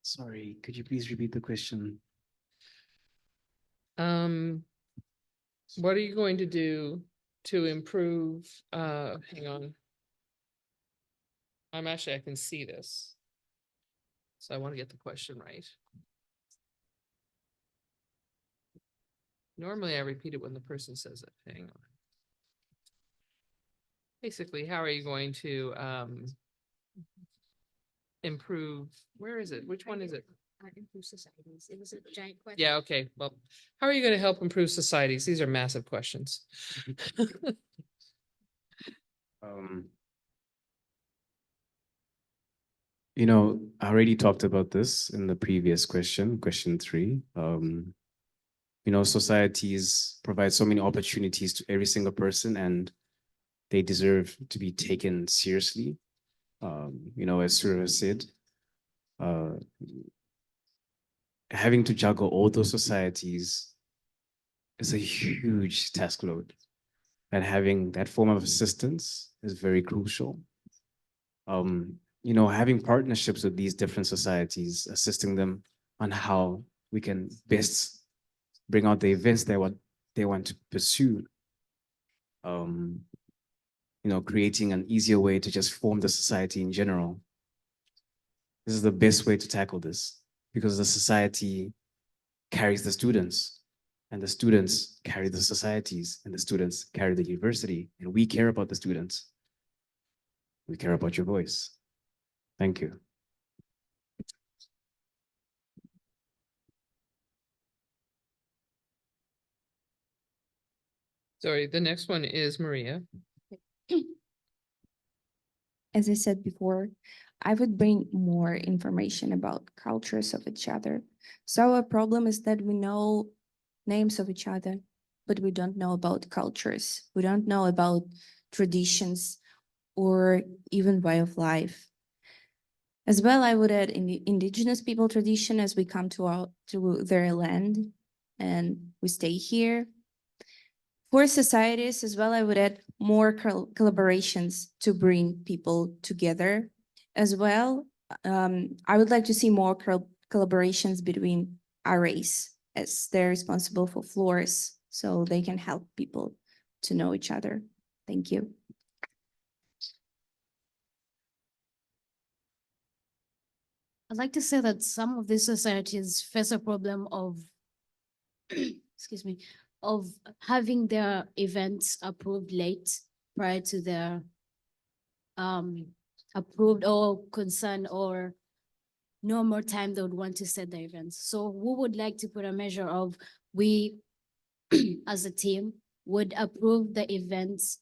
Sorry, could you please repeat the question? What are you going to do to improve, hang on. I can see this. So I want to get the question right. Normally I repeat it when the person says it. Hang on. Basically, how are you going to improve, where is it? Which one is it? Improve societies. It was a giant question. Yeah, okay. Well, how are you going to help improve societies? These are massive questions. You know, I already talked about this in the previous question, question 3. You know, societies provide so many opportunities to every single person, and they deserve to be taken seriously. You know, as Surya said, having to juggle all those societies is a huge task load, and having that form of assistance is very crucial. You know, having partnerships with these different societies, assisting them on how we can best bring out the events they want to pursue. You know, creating an easier way to just form the society in general. This is the best way to tackle this, because the society carries the students, and the students carry the societies, and the students carry the university, and we care about the students. We care about your voice. Thank you. Sorry, the next one is Maria. As I said before, I would bring more information about cultures of each other. So our problem is that we know names of each other, but we don't know about cultures. We don't know about traditions or even way of life. As well, I would add indigenous people tradition as we come to their land and we stay here. For societies as well, I would add more collaborations to bring people together. As well, I would like to see more collaborations between RAs as they're responsible for floors, so they can help people to know each other. Thank you. I'd like to say that some of these societies face a problem of, excuse me, of having their events approved late prior to their approved or concerned, or no more time they would want to set the events. So we would like to put a measure of we as a team would approve the events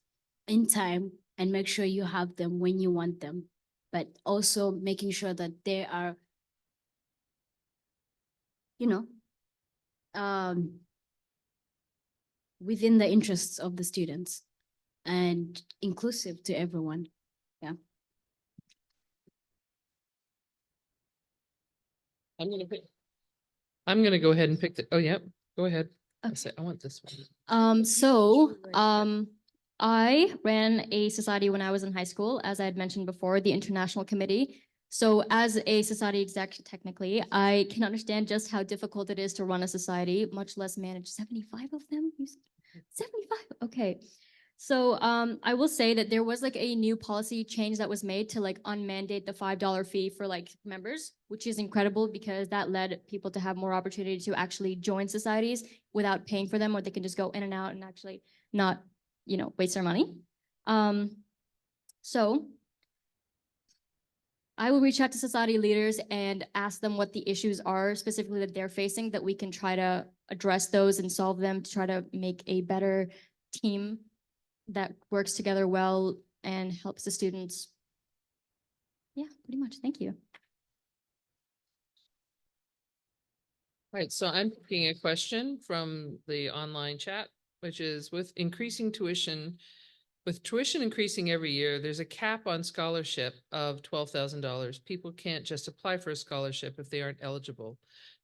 in time and make sure you have them when you want them, but also making sure that they are, you know, within the interests of the students and inclusive to everyone. Yeah. I'm gonna go ahead and pick the, oh, yeah, go ahead. I want this one. I ran a society when I was in high school, as I had mentioned before, the International Committee. So as a society exec, technically, I can understand just how difficult it is to run a society, much less manage 75 of them. 75, okay. So I will say that there was like a new policy change that was made to like unmandate the $5 fee for like members, which is incredible because that led people to have more opportunity to actually join societies without paying for them, or they can just go in and out and actually not, you know, waste their money. So I will reach out to society leaders and ask them what the issues are specifically that they're facing, that we can try to address those and solve them to try to make a better team that works together well and helps the students. Yeah, pretty much. Thank you. Right, so I'm picking a question from the online chat, which is with tuition increasing every year, there's a cap on scholarship of $12,000. People can't just apply for a scholarship if they aren't eligible.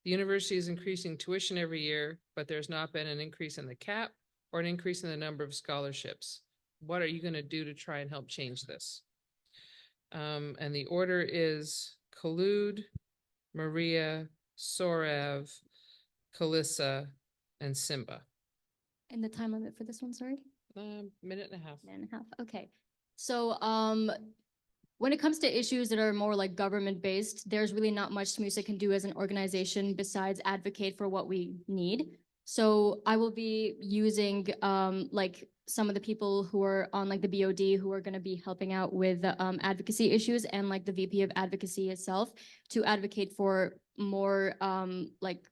The university is increasing tuition every year, but there's not been an increase in the cap or an increase in the number of scholarships. What are you going to do to try and help change this? And the order is Khalud, Maria, Sorav, Kalissa, and Simba. And the time limit for this one, sorry? Minute and a half. Minute and a half, okay. So, when it comes to issues that are more like government-based, there's really not much SMUSA can do as an organization besides advocate for what we need. So I will be using, like some of the people who are on like the BOD who are gonna be helping out with the advocacy issues and like the VP of advocacy itself to advocate for more, like,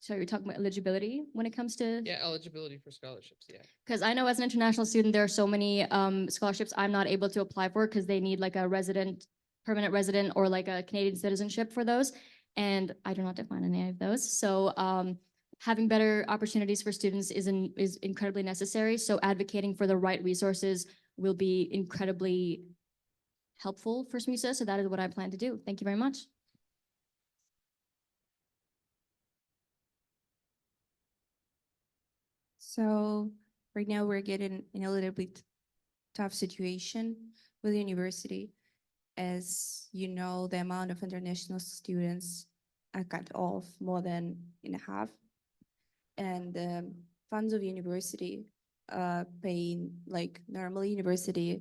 so you're talking about eligibility when it comes to? Yeah, eligibility for scholarships, yeah. Because I know as an international student, there are so many scholarships I'm not able to apply for because they need like a permanent resident or like a Canadian citizenship for those. And I do not define any of those. So having better opportunities for students is incredibly necessary. So advocating for the right resources will be incredibly helpful for SMUSA. So that is what I plan to do. Thank you very much. So right now we're getting in a little bit tough situation with the university. As you know, the amount of international students are cut off more than in half. And the funds of university paying, like normally university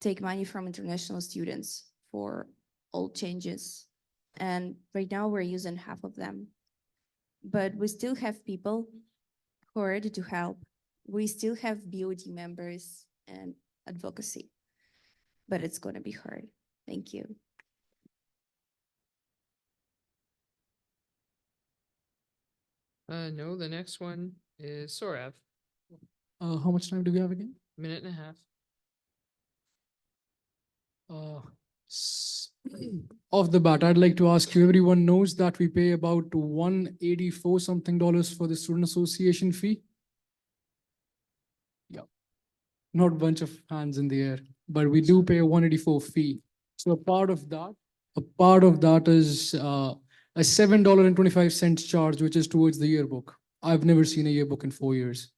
take money from international students for all changes. And right now we're using half of them. But we still have people who are ready to help. We still have BOD members and advocacy, but it's going to be hard. Thank you. No, the next one is Sorav, How much time do we have again? minute and a half. Off the bat, I'd like to ask you, everyone knows that we pay about $184 something for the student association fee? Yeah. Not a bunch of hands in the air, but we do pay a 184 fee. So a part of that is a $7.25 charge, which is towards the yearbook. I've never seen a yearbook in 4 years.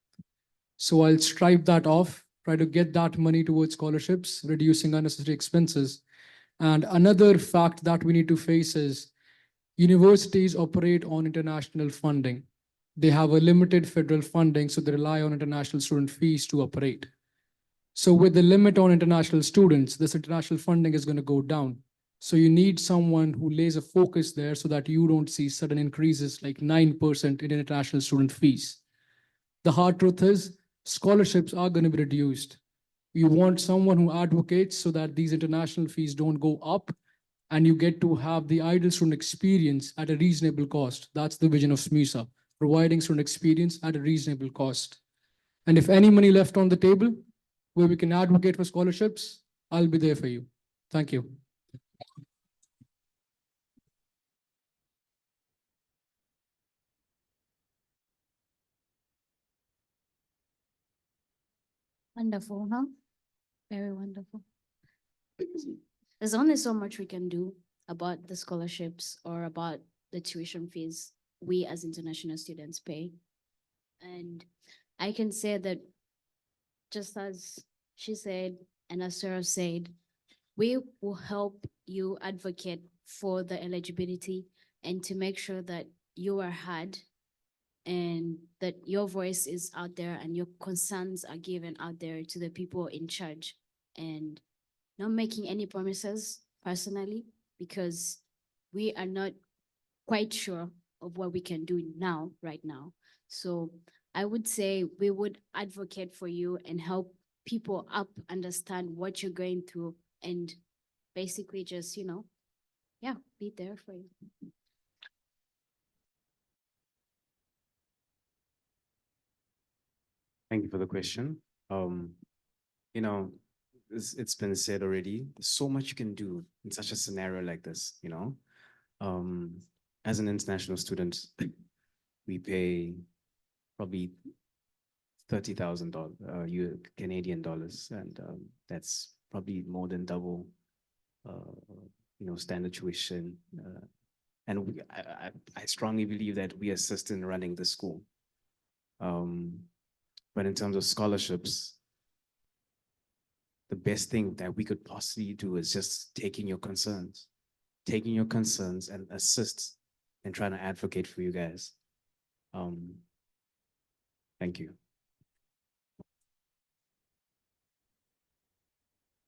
So I'll stripe that off, try to get that money towards scholarships, reducing unnecessary expenses. And another fact that we need to face is universities operate on international funding. They have a limited federal funding, so they rely on international student fees to operate. So with the limit on international students, this international funding is going to go down. So you need someone who lays a focus there so that you don't see sudden increases like 9% in international student fees. The hard truth is scholarships are going to be reduced. You want someone who advocates so that these international fees don't go up and you get to have the ideal student experience at a reasonable cost. That's the vision of SMUSA, providing student experience at a reasonable cost. And if any money left on the table where we can advocate for scholarships, I'll be there for you. Thank you. Wonderful, huh? Very wonderful. There's only so much we can do about the scholarships or about the tuition fees we as international students pay. And I can say that just as she said, and as Sarah said, we will help you advocate for the eligibility and to make sure that you are heard and that your voice is out there and your concerns are given out there to the people in charge, and not making any promises personally because we are not quite sure of what we can do now, right now. So I would say we would advocate for you and help people up understand what you're going through and basically just, yeah, be there for you. Thank you for the question. You know, it's been said already. There's so much you can do in such a scenario like this, as an international student, we pay probably $30,000 Canadian dollars, and that's probably more than double, standard tuition. And I strongly believe that we assist in running the school. But in terms of scholarships, the best thing that we could possibly do is just taking your concerns and assist in trying to advocate for you guys. Thank you.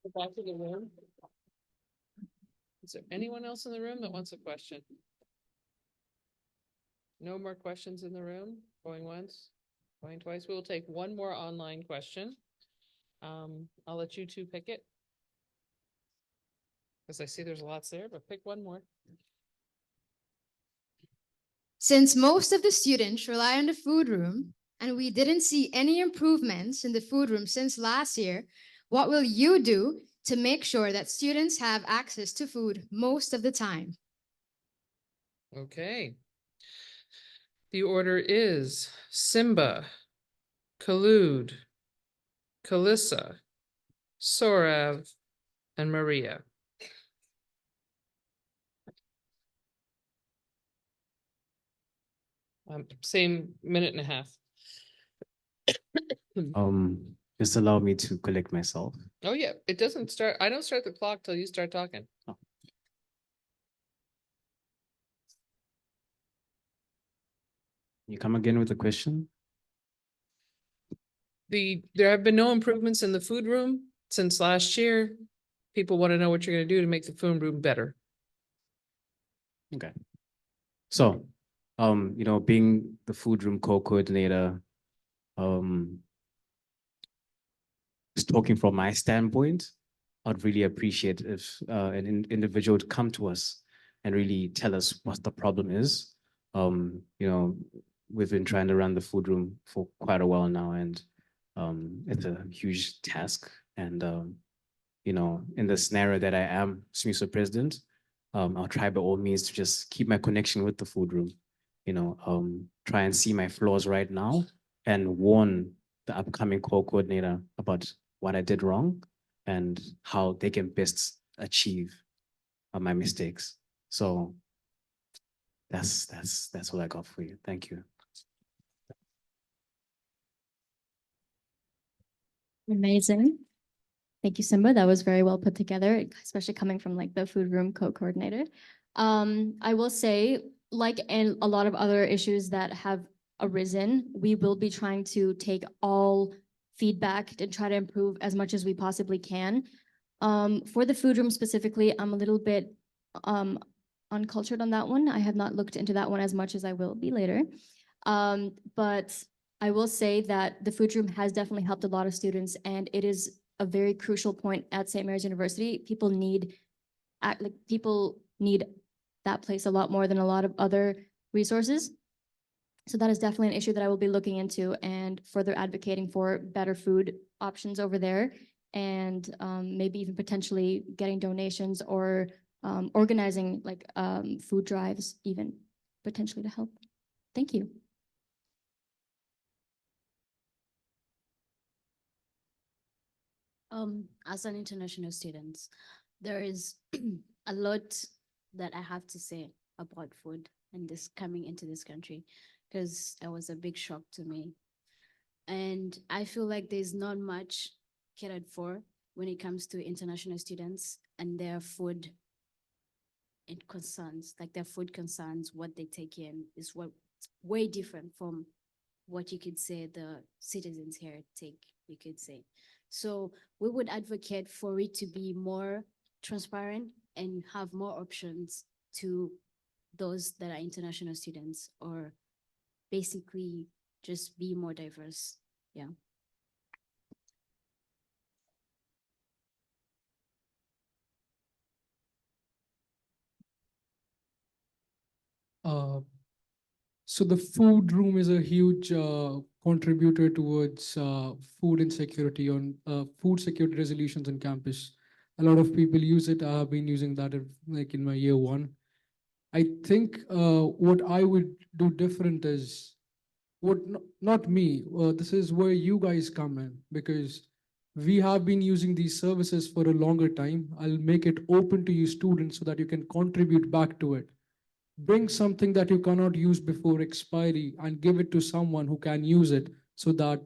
Go back to the room. Is there anyone else in the room that wants a question? No more questions in the room? Going once, going twice? We'll take one more online question. I'll let you two pick it. Because I see there's lots there, but pick one more. Since most of the students rely on the food room and we didn't see any improvements in the food room since last year, what will you do to make sure that students have access to food most of the time? Okay. The order is Simba, Khalud, Kalissa, Sorav, and Maria. Same minute and a half. Just allow me to collect myself. Oh, yeah, it doesn't start. I don't start the clock till you start talking. Oh. You come again with a question? There have been no improvements in the food room since last year. People want to know what you're going to do to make the food room better. Okay. So, being the food room co-coordinator, just talking from my standpoint, I'd really appreciate if an individual would come to us and really tell us what the problem is. We've been trying to run the food room for quite a while now, and it's a huge task. And in the scenario that I am SMUSA president, I'll try by all means to just keep my connection with the food room. Try and see my flaws right now and warn the upcoming co-coordinator about what I did wrong and how they can best achieve my mistakes. So that's what I got for you. Thank you. Amazing. Thank you, Simba. That was very well put together, especially coming from like the food room co-coordinator. I will say, like in a lot of other issues that have arisen, we will be trying to take all feedback and try to improve as much as we possibly can. For the food room specifically, I'm a little bit uncultured on that one. I have not looked into that one as much as I will be later. But I will say that the food room has definitely helped a lot of students, and it is a very crucial point at St. Mary's University. People need that place a lot more than a lot of other resources. So that is definitely an issue that I will be looking into and further advocating for better food options over there, and maybe even potentially getting donations or organizing like food drives even potentially to help. Thank you. As an international student, there is a lot that I have to say about food and this coming into this country, because it was a big shock to me. And I feel like there's not much catered for when it comes to international students and their food concerns, like their food concerns, what they take in is way different from what you could say the citizens here take, you could say. So we would advocate for it to be more transparent and have more options to those that are international students, or basically just be more diverse. Yeah. So the food room is a huge contributor towards food insecurity on food security resolutions on campus. A lot of people use it. I have been using that like in my year one. I think what I would do different is not me. This is where you guys come in because we have been using these services for a longer time. I'll make it open to you students so that you can contribute back to it. Bring something that you cannot use before expiry and give it to someone who can use it so that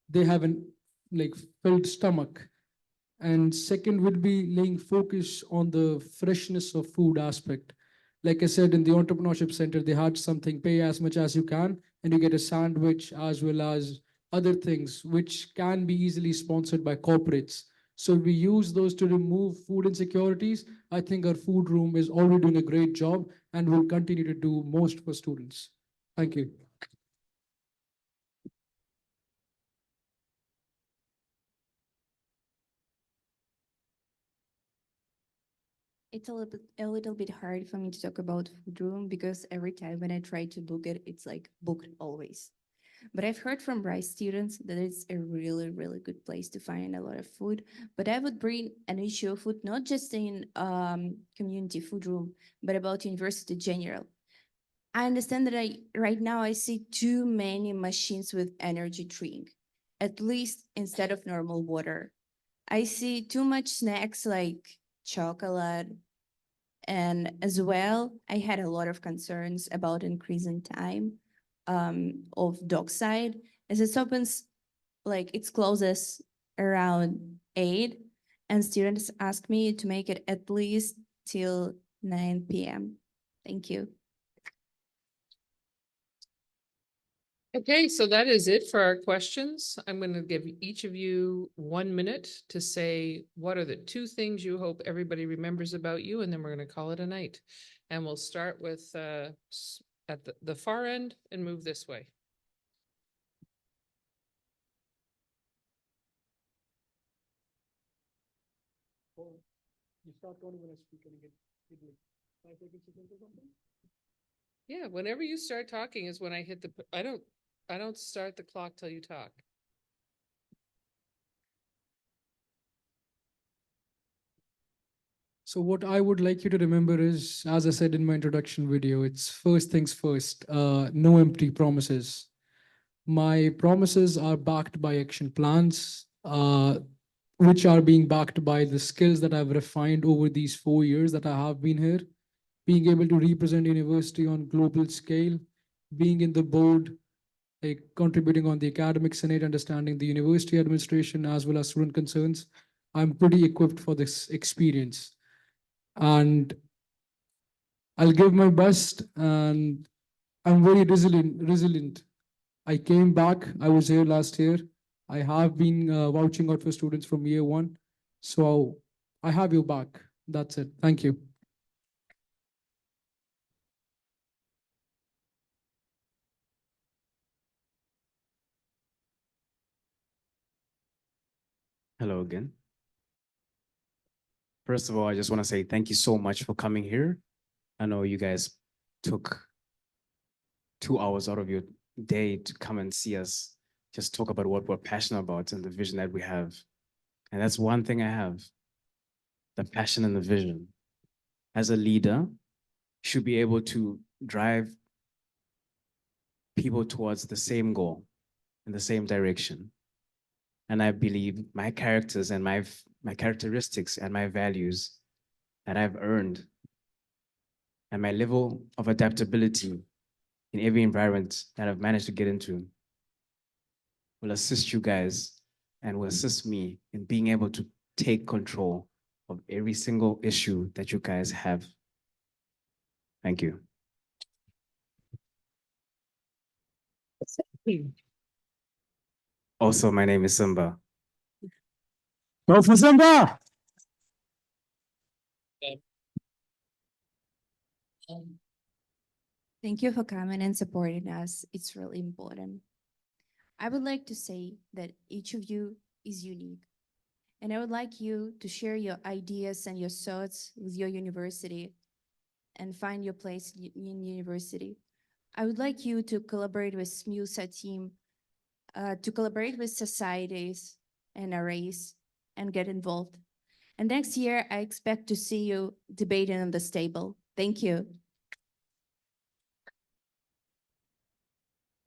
they have an like filled stomach. And second would be laying focus on the freshness of food aspect. Like I said, in the entrepreneurship center, they had something, pay as much as you can, and you get a sandwich as well as other things, which can be easily sponsored by corporates. So we use those to remove food insecurities. I think our food room is already doing a great job and will continue to do most for students. Thank you. It's a little bit hard for me to talk about food room because every time when I try to book it, it's like booked always. But I've heard from Rice students that it's a really, really good place to find a lot of food. But I would bring an issue of food, not just in community food room, but about university general. I understand that right now I see too many machines with energy drink, at least instead of normal water. I see too much snacks like chocolate. And as well, I had a lot of concerns about increasing time of dockside as it opens, like it closes around 8 and students ask me to make it at least till 9 p.m. Thank you. Okay, so that is it for our questions. I'm going to give each of you 1 minute to say what are the 2 things you hope everybody remembers about you, and then we're going to call it a night. And we'll start with at the far end and move this way. You start only when I speak and get 5 seconds or something? Yeah, whenever you start talking is when I hit the, I don't start the clock till you talk. So what I would like you to remember is, as I said in my introduction video, it's first things first, no empty promises. My promises are backed by action plans, which are being backed by the skills that I've refined over these 4 years that I have been here, being able to represent university on global scale, being in the board, like contributing on the academic senate, understanding the university administration as well as student concerns. I'm pretty equipped for this experience. And I'll give my best, and I'm very resilient. I came back, I was here last year. I have been vouching out for students from year 1. So I have your back. That's it. Thank you. Hello again. First of all, I just want to say thank you so much for coming here. I know you guys took 2 hours out of your day to come and see us just talk about what we're passionate about and the vision that we have. And that's one thing I have, the passion and the vision. As a leader, you should be able to drive people towards the same goal in the same direction. And I believe my characters and my characteristics and my values that I've earned and my level of adaptability in every environment that I've managed to get into will assist you guys and will assist me in being able to take control of every single issue that you guys have. Thank you. Also, my name is Simba. Go for Simba! Thank you for coming and supporting us. It's really important. I would like to say that each of you is unique. And I would like you to share your ideas and your thoughts with your university and find your place in university. I would like you to collaborate with SMUSA team, to collaborate with societies and arrays and get involved. And next year, I expect to see you debating on this table. Thank you.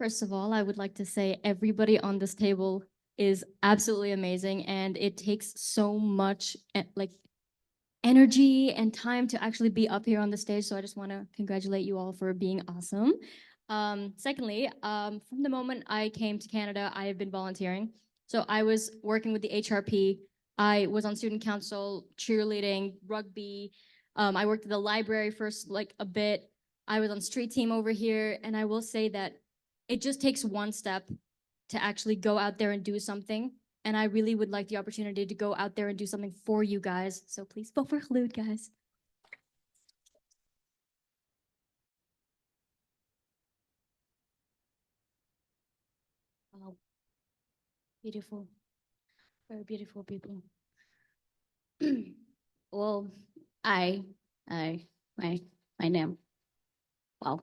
First of all, I would like to say everybody on this table is absolutely amazing, and it takes so much like energy and time to actually be up here on the stage. So I just want to congratulate you all for being awesome. Secondly, from the moment I came to Canada, I have been volunteering. So I was working with the HRP. I was on student council, cheerleading, rugby. I worked at the library for like a bit. I was on street team over here, and I will say that it just takes one step to actually go out there and do something. And I really would like the opportunity to go out there and do something for you guys. So please vote for Khulud, guys. Wow. Beautiful. Very beautiful people. Well, my name. Wow.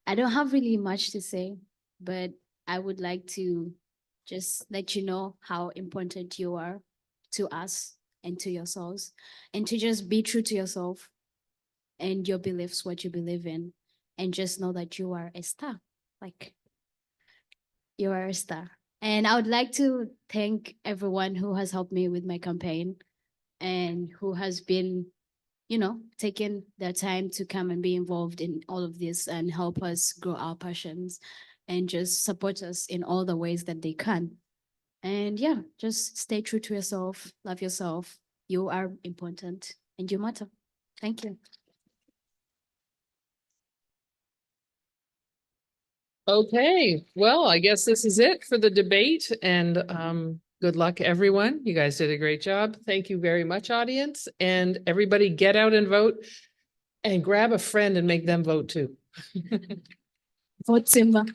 I don't have really much to say, but I would like to just let you know how important you are to us and to yourselves, and to just be true to yourself and your beliefs, what you believe in, and just know that you are a star. Like, you are a star. And I would like to thank everyone who has helped me with my campaign and who has been, taking their time to come and be involved in all of this and help us grow our passions and just support us in all the ways that they can. And yeah, just stay true to yourself, love yourself. You are important and you matter. Thank you. Okay, well, I guess this is it for the debate, and good luck, everyone. You guys did a great job. Thank you very much, audience, and everybody get out and vote and grab a friend and make them vote too. Vote Simba.